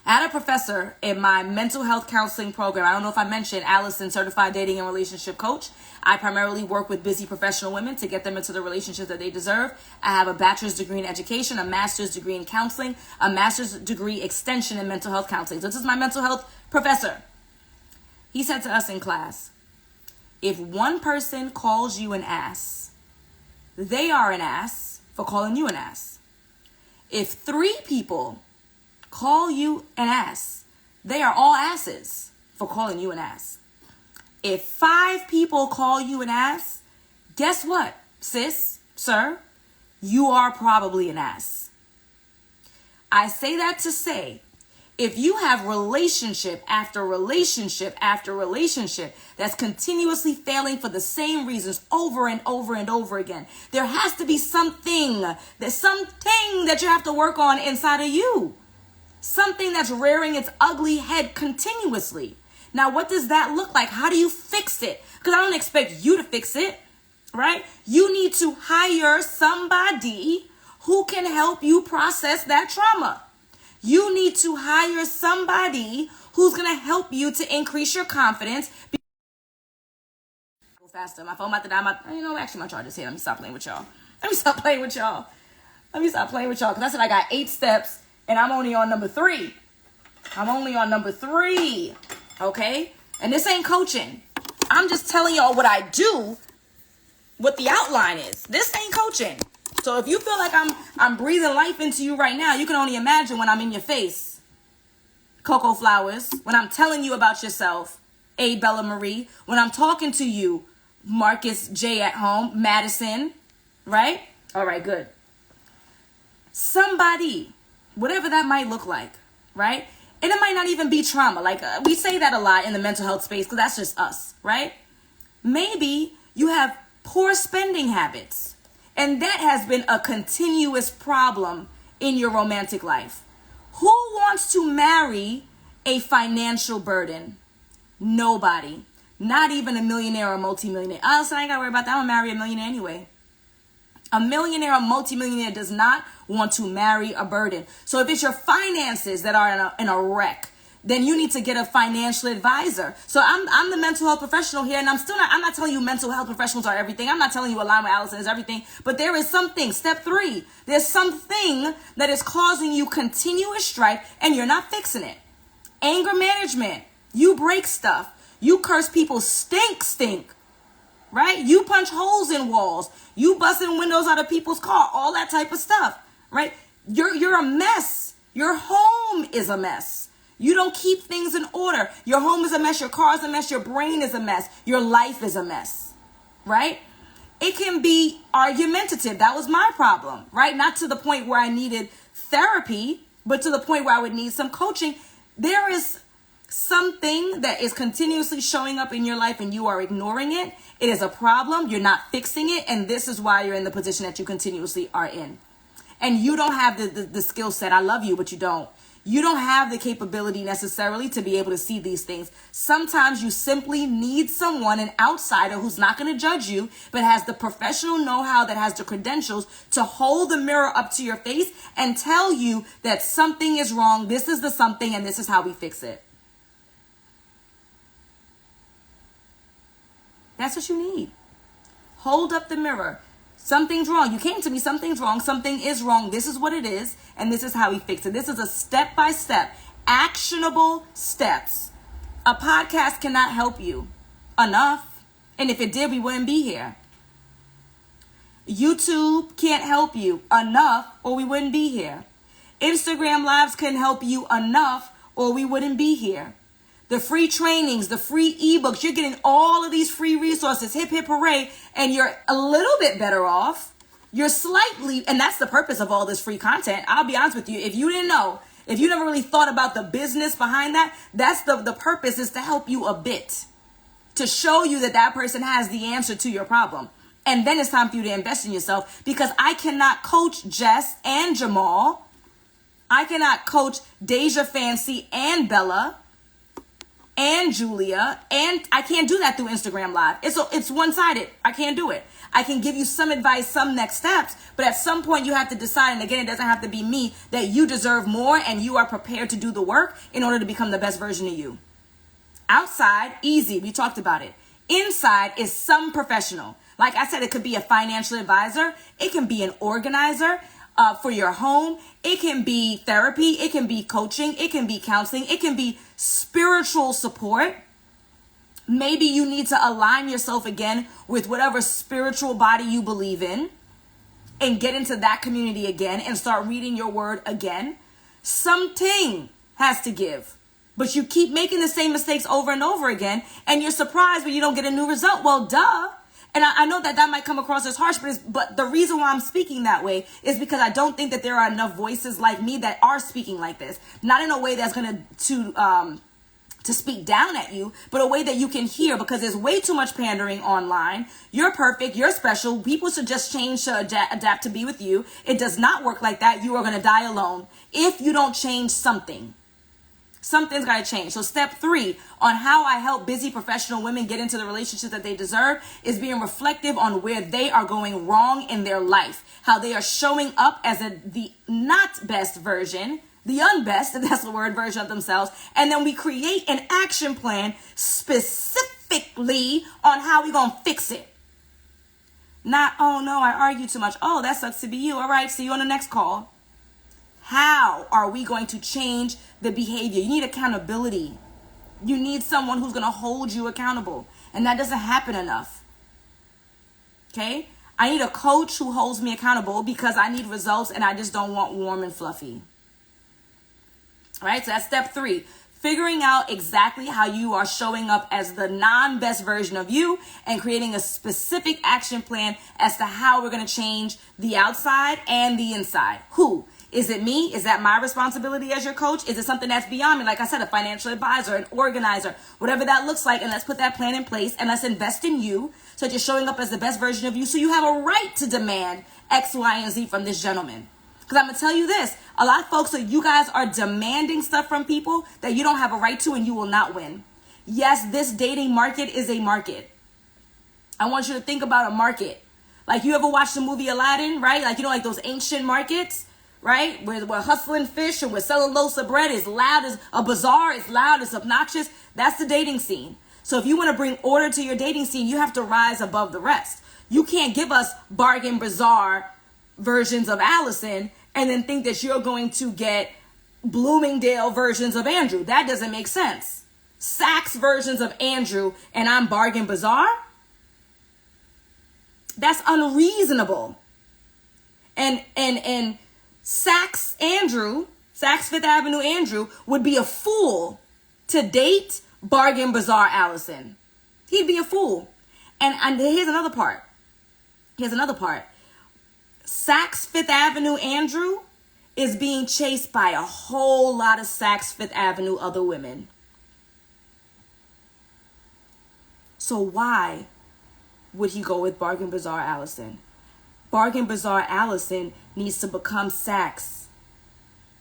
I had a professor in my mental health counseling program. I don't know if I mentioned Alison, certified dating and relationship coach. I primarily work with busy professional women to get them into the relationships that they deserve. I have a bachelor's degree in education, a master's degree in counseling, a master's degree extension in mental health counseling. So this is my mental health professor. He said to us in class, if one person calls you an ass, they are an ass for calling you an ass. If 3 people call you an ass, they are all asses for calling you an ass. If 5 people call you an ass, guess what, sis, sir? You are probably an ass. I say that to say, if you have relationship after relationship after relationship that's continuously failing for the same reasons over and over and over again, there has to be something that you have to work on inside of you. Something that's rearing its ugly head continuously. Now, what does that look like? How do you fix it? Because I don't expect you to fix it, right? You need to hire somebody who can help you process that trauma. You need to hire somebody who's going to help you to increase your confidence. Go faster. My phone about to die. Actually, my charger's here. Let me stop playing with y'all. Because I said I got 8 steps. And I'm only on number 3. Okay? And this ain't coaching. I'm just telling y'all what I do, what the outline is. This ain't coaching. So if you feel like I'm breathing life into you right now, you can only imagine when I'm in your face. Cocoa Flowers. When I'm telling you about yourself. A. Bella Marie. When I'm talking to you. Marcus J. at home. Madison. Right? All right, good. Somebody, whatever that might look like, right? And it might not even be trauma. Like we say that a lot in the mental health space because that's just us, right? Maybe you have poor spending habits, and that has been a continuous problem in your romantic life. Who wants to marry a financial burden? Nobody. Not even a millionaire or multimillionaire. Alison, I ain't gotta worry about that. I'm gonna marry a millionaire anyway. A millionaire or multimillionaire does not want to marry a burden. So if it's your finances that are in a wreck, then you need to get a financial advisor. So I'm the mental health professional here, and I'm not telling you mental health professionals are everything. I'm not telling you align with Alison is everything, but there is something, step 3, there's something that is causing you continuous strife and you're not fixing it. Anger management. You break stuff. You curse people stink. Right? You punch holes in walls. You busting windows out of people's car. All that type of stuff. Right? You're a mess. Your home is a mess. You don't keep things in order. Your home is a mess. Your car is a mess. Your brain is a mess. Your life is a mess. Right? It can be argumentative. That was my problem. Right? Not to the point where I needed therapy, but to the point where I would need some coaching. There is something that is continuously showing up in your life and you are ignoring it. It is a problem. You're not fixing it. And this is why you're in the position that you continuously are in. And you don't have the skill set. I love you, but you don't. You don't have the capability necessarily to be able to see these things. Sometimes you simply need someone, an outsider who's not going to judge you, but has the professional know-how, that has the credentials to hold the mirror up to your face and tell you that something is wrong. This is the something, and this is how we fix it. That's what you need. Hold up the mirror. Something's wrong. You came to me, something's wrong. Something is wrong. This is what it is. And this is how we fix it. This is a step-by-step, actionable steps. A podcast cannot help you enough. And if it did, we wouldn't be here. YouTube can't help you enough, or we wouldn't be here. Instagram Lives can help you enough, or we wouldn't be here. The free trainings, the free ebooks, you're getting all of these free resources, hip, hip, hooray, and you're a little bit better off. You're slightly, and that's the purpose of all this free content. I'll be honest with you. If you didn't know, if you never really thought about the business behind that, that's the purpose, is to help you a bit, to show you that that person has the answer to your problem. And then it's time for you to invest in yourself, because I cannot coach Jess and Jamal. I cannot coach Deja Fancy and Bella and Julia, and I can't do that through Instagram Live. It's one-sided. I can't do it. I can give you some advice, some next steps, but at some point you have to decide, and again, it doesn't have to be me, that you deserve more and you are prepared to do the work in order to become the best version of you. Outside, easy. We talked about it. Inside is some professional. Like I said, it could be a financial advisor. It can be an organizer for your home. It can be therapy. It can be coaching. It can be counseling. It can be spiritual support. Maybe you need to align yourself again with whatever spiritual body you believe in and get into that community again and start reading your word again. Something has to give, but you keep making the same mistakes over and over again, and you're surprised when you don't get a new result. Well, duh. And I know that might come across as harsh, but the reason why I'm speaking that way is because I don't think that there are enough voices like me that are speaking like this. Not in a way that's going to speak down at you, but a way that you can hear, because there's way too much pandering online. You're perfect. You're special. People should just change to adapt to be with you. It does not work like that. You are going to die alone if you don't change something. Something's got to change. So step 3 on how I help busy professional women get into the relationships that they deserve is being reflective on where they are going wrong in their life, how they are showing up as the not best version, the unbest, if that's the word, version of themselves. And then we create an action plan specifically on how we're going to fix it. Not, oh no, I argued too much. Oh, that sucks to be you. All right, see you on the next call. How are we going to change the behavior? You need accountability. You need someone who's going to hold you accountable. And that doesn't happen enough. Okay? I need a coach who holds me accountable because I need results and I just don't want warm and fluffy. All right? So that's step 3. Figuring out exactly how you are showing up as the non-best version of you and creating a specific action plan as to how we're going to change the outside and the inside. Who? Is it me? Is that my responsibility as your coach? Is it something that's beyond me? Like I said, a financial advisor, an organizer, whatever that looks like. And let's put that plan in place and let's invest in you so that you're showing up as the best version of you. So you have a right to demand X, Y, and Z from this gentleman. Because I'm going to tell you this. A lot of folks, you guys are demanding stuff from people that you don't have a right to, and you will not win. Yes, this dating market is a market. I want you to think about a market. Like, you ever watched the movie Aladdin, right? Like, like those ancient markets, right? Where we're hustling fish and we're selling loaves of bread. It's loud as a bazaar. It's loud. It's obnoxious. That's the dating scene. So if you want to bring order to your dating scene, you have to rise above the rest. You can't give us bargain bazaar versions of Alison and then think that you're going to get Bloomingdale versions of Andrew. That doesn't make sense. Saks versions of Andrew and I'm bargain bazaar? That's unreasonable. And Saks Fifth Avenue Andrew would be a fool to date bargain bazaar Alison. He'd be a fool. And here's another part. Saks Fifth Avenue Andrew is being chased by a whole lot of Saks Fifth Avenue other women. So why would he go with bargain bazaar Alison? Bargain bazaar Alison needs to become Saks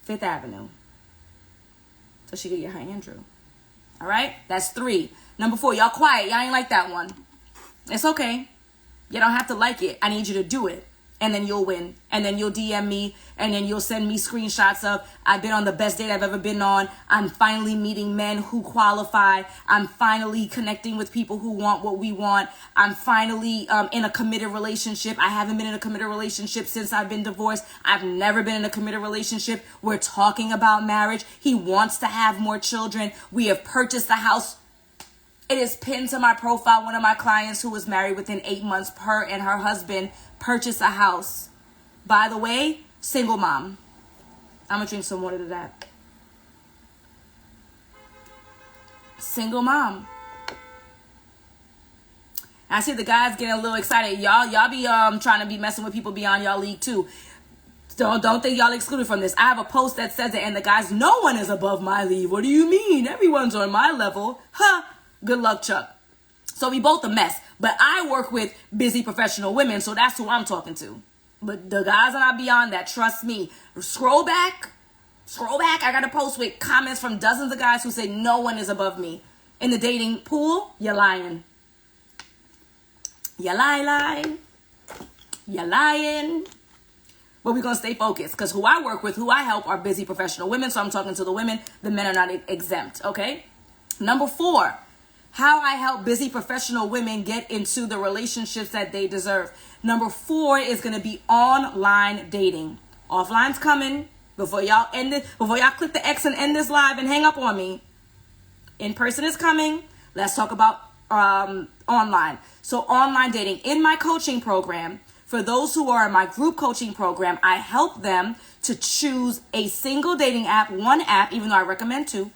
Fifth Avenue so she could get her Andrew. All right? That's 3. Number 4, y'all quiet. Y'all ain't like that one. It's okay. You don't have to like it. I need you to do it. And then you'll win. And then you'll DM me. And then you'll send me screenshots of, I've been on the best date I've ever been on. I'm finally meeting men who qualify. I'm finally connecting with people who want what we want. I'm finally in a committed relationship. I haven't been in a committed relationship since I've been divorced. I've never been in a committed relationship. We're talking about marriage. He wants to have more children. We have purchased a house. It is pinned to my profile. One of my clients who was married within 8 months, her and her husband purchased a house. By the way, single mom. I'm going to drink some water to that. Single mom. I see the guys getting a little excited. Y'all be trying to be messing with people beyond y'all league too. Don't think y'all excluded from this. I have a post that says it, and the guys, no one is above my league. What do you mean? Everyone's on my level. Huh. Good luck, Chuck. So we both a mess. But I work with busy professional women, so that's who I'm talking to. But the guys are not beyond that. Trust me. Scroll back. I got a post with comments from dozens of guys who say no one is above me. In the dating pool, you're lying. You lie. You're lying. But we're going to stay focused because who I work with, who I help are busy professional women. So I'm talking to the women. The men are not exempt. Okay. Number 4. How I help busy professional women get into the relationships that they deserve. Number 4 is going to be online dating. Offline's coming. Before y'all end it, before y'all click the X and end this live and hang up on me. In person is coming. Let's talk about online. So online dating. In my coaching program, for those who are in my group coaching program, I help them to choose a single dating app, one app, even though I recommend 2,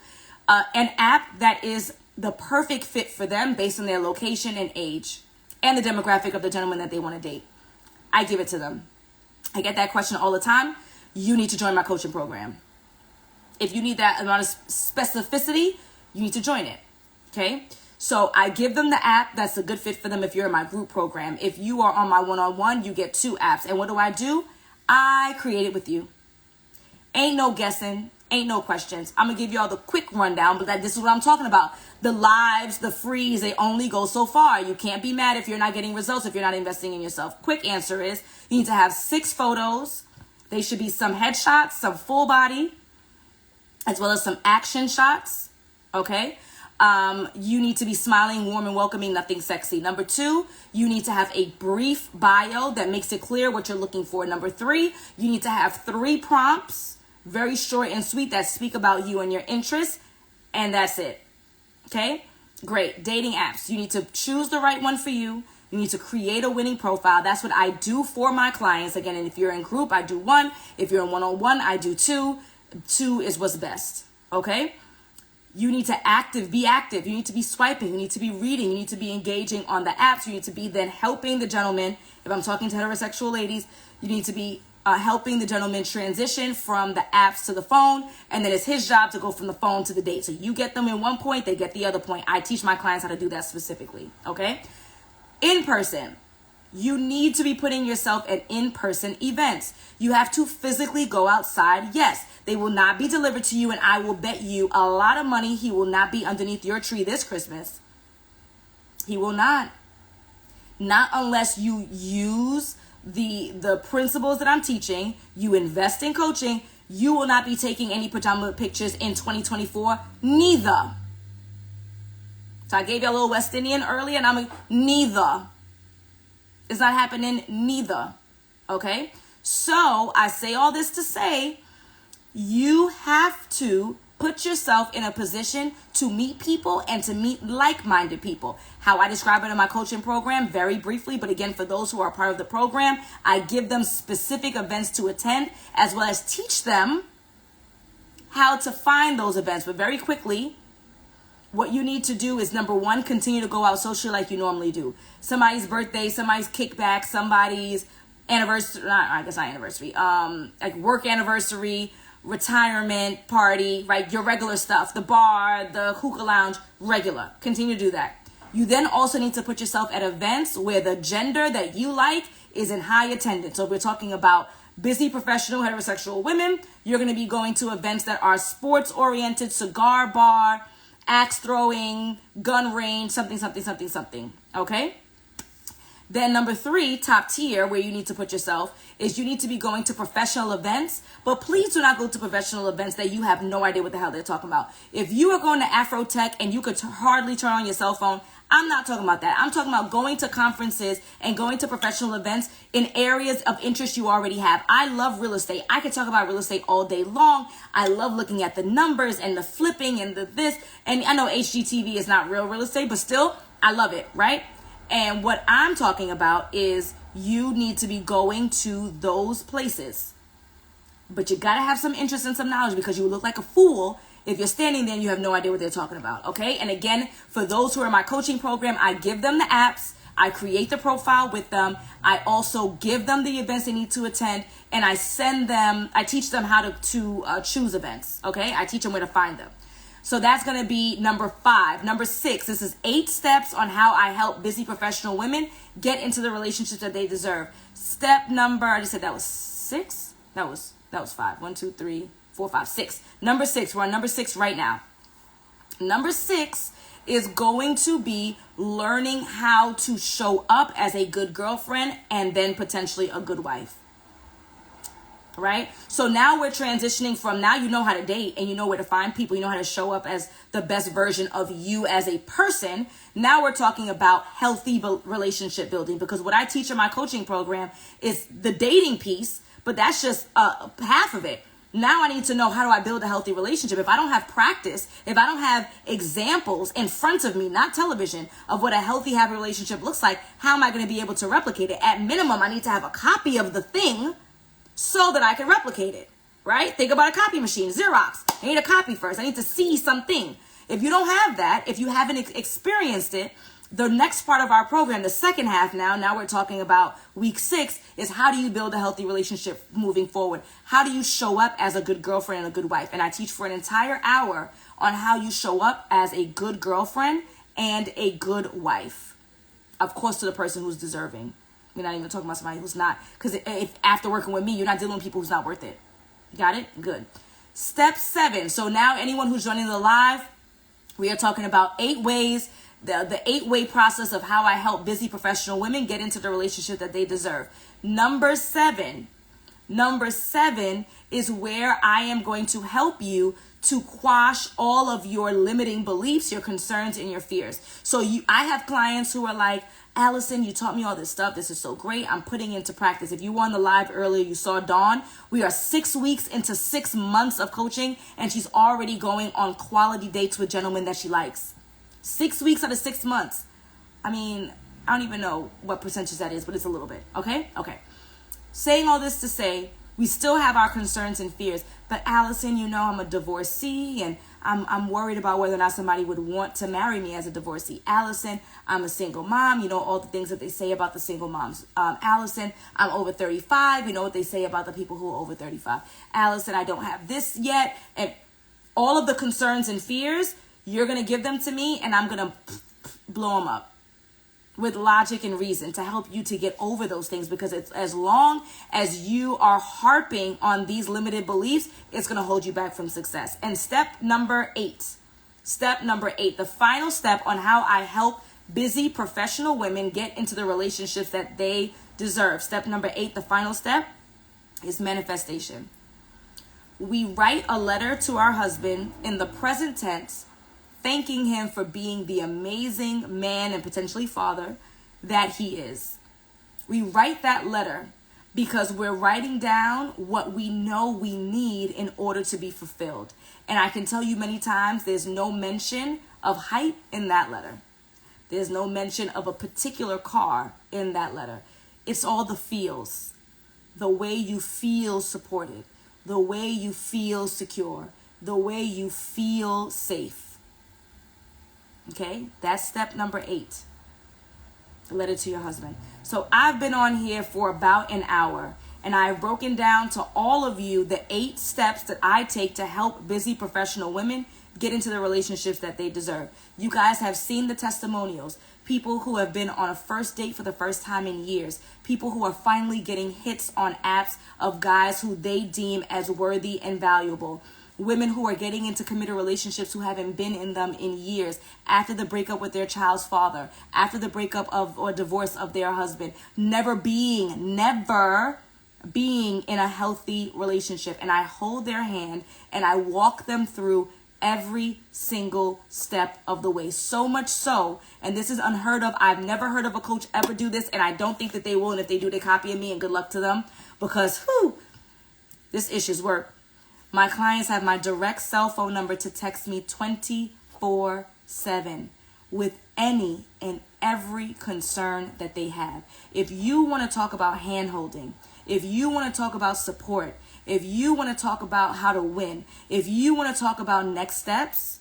an app that is the perfect fit for them based on their location and age and the demographic of the gentleman that they want to date. I give it to them. I get that question all the time. You need to join my coaching program. If you need that amount of specificity, you need to join it. Okay. So I give them the app that's a good fit for them if you're in my group program. If you are on my one-on-one, you get 2 apps. And what do? I create it with you. Ain't no guessing. Ain't no questions. I'm going to give you all the quick rundown, but this is what I'm talking about. The lives, the frees, they only go so far. You can't be mad if you're not getting results, if you're not investing in yourself. Quick answer is you need to have 6 photos. They should be some headshots, some full body, as well as some action shots. Okay. You need to be smiling, warm, and welcoming, nothing sexy. Number 2, you need to have a brief bio that makes it clear what you're looking for. Number 3, you need to have 3 prompts, very short and sweet, that speak about you and your interests. And that's it. Okay? Great. Dating apps. You need to choose the right one for you. You need to create a winning profile. That's what I do for my clients. Again, and if you're in group, I do 1. If you're in one-on-one, I do 2. 2 is what's best. Okay? You need to be active. You need to be swiping. You need to be reading. You need to be engaging on the apps. You need to be then helping the gentleman. If I'm talking to heterosexual ladies, you need to be helping the gentleman transition from the apps to the phone. And then it's his job to go from the phone to the date. So you get them in one point, they get the other point. I teach my clients how to do that specifically. Okay? In person. You need to be putting yourself at in-person events. You have to physically go outside. Yes, they will not be delivered to you, and I will bet you a lot of money he will not be underneath your tree this Christmas. He will not. Not unless you use the principles that I'm teaching, you invest in coaching, you will not be taking any pajama pictures in 2024. Neither. So I gave you a little West Indian earlier, and neither. It's not happening, neither. Okay? So I say all this to say, you have to put yourself in a position to meet people and to meet like-minded people. How I describe it in my coaching program, very briefly, but again, for those who are part of the program, I give them specific events to attend, as well as teach them how to find those events. But very quickly, what you need to do is, number 1, continue to go out socially like you normally do. Somebody's birthday, somebody's kickback, somebody's anniversary, like work anniversary, retirement party, right? Your regular stuff, the bar, the hookah lounge, regular. Continue to do that. You then also need to put yourself at events where the gender that you like is in high attendance. So if we're talking about busy professional heterosexual women, you're going to be going to events that are sports oriented, cigar bar, axe throwing, gun range, something. Okay? Then number 3, top tier, where you need to put yourself, is you need to be going to professional events, but please do not go to professional events that you have no idea what the hell they're talking about. If you are going to Afrotech and you could hardly turn on your cell phone, I'm not talking about that. I'm talking about going to conferences and going to professional events in areas of interest you already have. I love real estate. I could talk about real estate all day long. I love looking at the numbers and the flipping and the this. And I know HGTV is not real estate, but still, I love it, right? And what I'm talking about is you need to be going to those places. But you got to have some interest and some knowledge, because you look like a fool if you're standing there and you have no idea what they're talking about, okay? And again, for those who are in my coaching program, I give them the apps. I create the profile with them. I also give them the events they need to attend. And I teach them how to choose events, okay? I teach them where to find them. So that's going to be number 5. Number 6, this is 8 steps on how I help busy professional women get into the relationships that they deserve. Step number, I just said that was 6? That was 5. 1, 2, 3, 4, 5, 6. Number 6, we're on number 6 right now. Number 6 is going to be learning how to show up as a good girlfriend and then potentially a good wife. Right? So now we're transitioning from, now you know how to date and you know where to find people. You know how to show up as the best version of you as a person. Now we're talking about healthy relationship building, because what I teach in my coaching program is the dating piece, but that's just half of it. Now I need to know, how do I build a healthy relationship? If I don't have practice, if I don't have examples in front of me, not television, of what a healthy, happy relationship looks like, how am I going to be able to replicate it? At minimum, I need to have a copy of the thing so that I can replicate it, right? Think about a copy machine, Xerox. I need a copy first. I need to see something. If you don't have that, if you haven't experienced it, the next part of our program, the second half now we're talking about week 6, is how do you build a healthy relationship moving forward? How do you show up as a good girlfriend and a good wife? And I teach for an entire hour on how you show up as a good girlfriend and a good wife. Of course, to the person who's deserving. We're not even talking about somebody who's not, because if after working with me, you're not dealing with people who's not worth it. Got it? Good. Step 7. So now anyone who's joining the live, we are talking about 8 ways, the 8-way process of how I help busy professional women get into the relationship that they deserve. Number 7 is where I am going to help you to quash all of your limiting beliefs, your concerns, and your fears. So I have clients who are like, Alison, you taught me all this stuff. This is so great. I'm putting into practice. If you were on the live earlier, you saw Dawn. We are 6 weeks into 6 months of coaching, and she's already going on quality dates with gentlemen that she likes. 6 weeks out of 6 months. I mean, I don't even know what percentage that is, but it's a little bit. Okay? Saying all this to say, we still have our concerns and fears. But Alison, you know, I'm a divorcee, and I'm worried about whether or not somebody would want to marry me as a divorcee. Alison, I'm a single mom. You know, all the things that they say about the single moms. Alison, I'm over 35. You know what they say about the people who are over 35. Alison, I don't have this yet. And all of the concerns and fears, you're going to give them to me, and I'm going to blow them up with logic and reason to help you to get over those things, because it's, as long as you are harping on these limited beliefs, it's going to hold you back from success. And step number 8, the final step on how I help busy professional women get into the relationships that they deserve. Step number 8, the final step, is manifestation. We write a letter to our husband in the present tense, thanking him for being the amazing man and potentially father that he is. We write that letter because we're writing down what we know we need in order to be fulfilled. And I can tell you many times, there's no mention of height in that letter. There's no mention of a particular car in that letter. It's all the feels. The way you feel supported, the way you feel secure, the way you feel safe. Okay, that's step number 8. The letter to your husband. So I've been on here for about an hour, and I've broken down to all of you the 8 steps that I take to help busy professional women get into the relationships that they deserve. You guys have seen the testimonials. People who have been on a first date for the first time in years. People who are finally getting hits on apps of guys who they deem as worthy and valuable. women who are getting into committed relationships who haven't been in them in years, after the breakup with their child's father, after the breakup of or divorce of their husband, never being in a healthy relationship. And I hold their hand and I walk them through every single step of the way. So much so, and this is unheard of, I've never heard of a coach ever do this, and I don't think that they will, and if they do, they copy me, and good luck to them, because this issues work. My clients have my direct cell phone number to text me 24/7 with any and every concern that they have. If you want to talk about hand-holding, if you want to talk about support, if you want to talk about how to win, if you want to talk about next steps,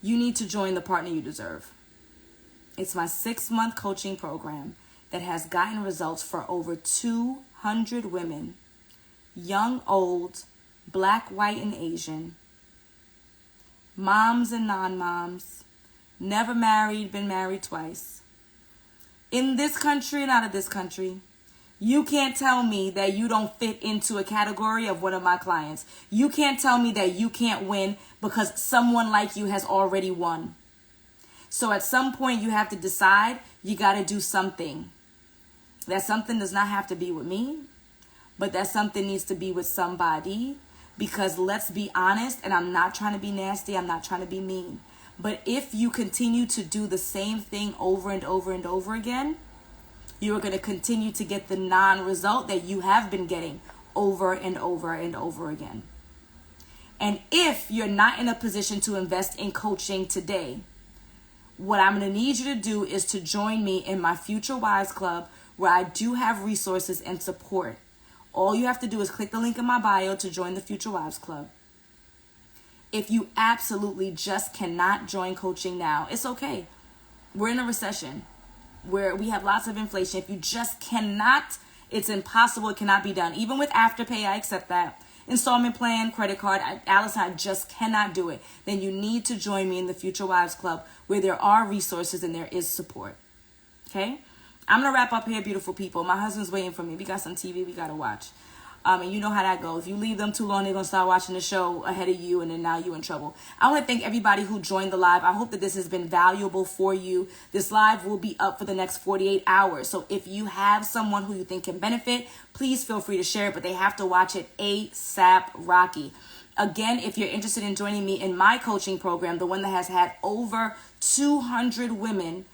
you need to join the partner you deserve. It's my 6-month coaching program that has gotten results for over 200 women, young, old, black, white, and Asian, moms and non-moms, never married, been married twice, in this country and out of this country. You can't tell me that you don't fit into a category of one of my clients. You can't tell me that you can't win because someone like you has already won. So at some point you have to decide you got to do something. That something does not have to be with me, but that something needs to be with somebody, because let's be honest, and I'm not trying to be nasty, I'm not trying to be mean, but if you continue to do the same thing over and over and over again, you are going to continue to get the non-result that you have been getting over and over and over again. And if you're not in a position to invest in coaching today, what I'm going to need you to do is to join me in my Future Wives Club, where I do have resources and support. All you have to do is click the link in my bio to join the Future Wives Club. If you absolutely just cannot join coaching now, it's okay. We're in a recession where we have lots of inflation. If you just cannot, it's impossible. It cannot be done. Even with Afterpay, I accept that. Installment plan, credit card, Alison, I just cannot do it. Then you need to join me in the Future Wives Club, where there are resources and there is support. Okay? I'm going to wrap up here, beautiful people. My husband's waiting for me. We got some TV we got to watch. And you know how that goes. If you leave them too long, they're going to start watching the show ahead of you, and then now you're in trouble. I want to thank everybody who joined the live. I hope that this has been valuable for you. This live will be up for the next 48 hours. So if you have someone who you think can benefit, please feel free to share it, but they have to watch it ASAP Rocky. Again, if you're interested in joining me in my coaching program, the one that has had over 200 women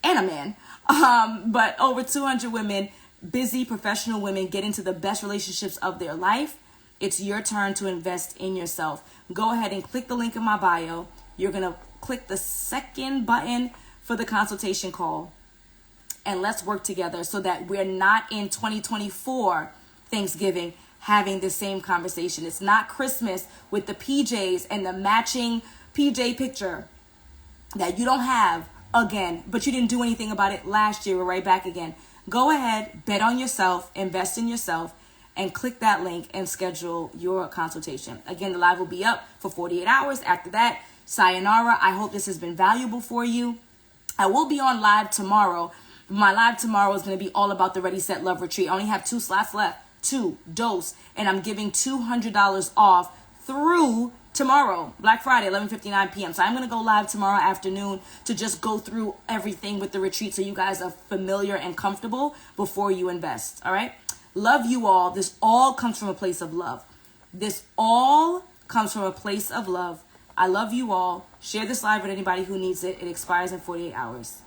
and a man, but over 200 women, busy professional women, get into the best relationships of their life, it's your turn to invest in yourself. Go ahead and click the link in my bio. You're going to click the second button for the consultation call, and let's work together so that we're not in 2024 Thanksgiving having the same conversation. It's not Christmas with the PJs and the matching PJ picture that you don't have again, but you didn't do anything about it last year. We're right back again. Go ahead, bet on yourself, invest in yourself, and click that link and schedule your consultation. Again, the live will be up for 48 hours. After that, sayonara. I hope this has been valuable for you. I will be on live tomorrow. My live tomorrow is going to be all about the Ready, Set, Love retreat. I only have 2 slots left, 2 dose, and I'm giving $200 off through tomorrow, Black Friday, 11:59 p.m. So I'm going to go live tomorrow afternoon to just go through everything with the retreat so you guys are familiar and comfortable before you invest. All right? Love you all. This all comes from a place of love. This all comes from a place of love. I love you all. Share this live with anybody who needs it. It expires in 48 hours.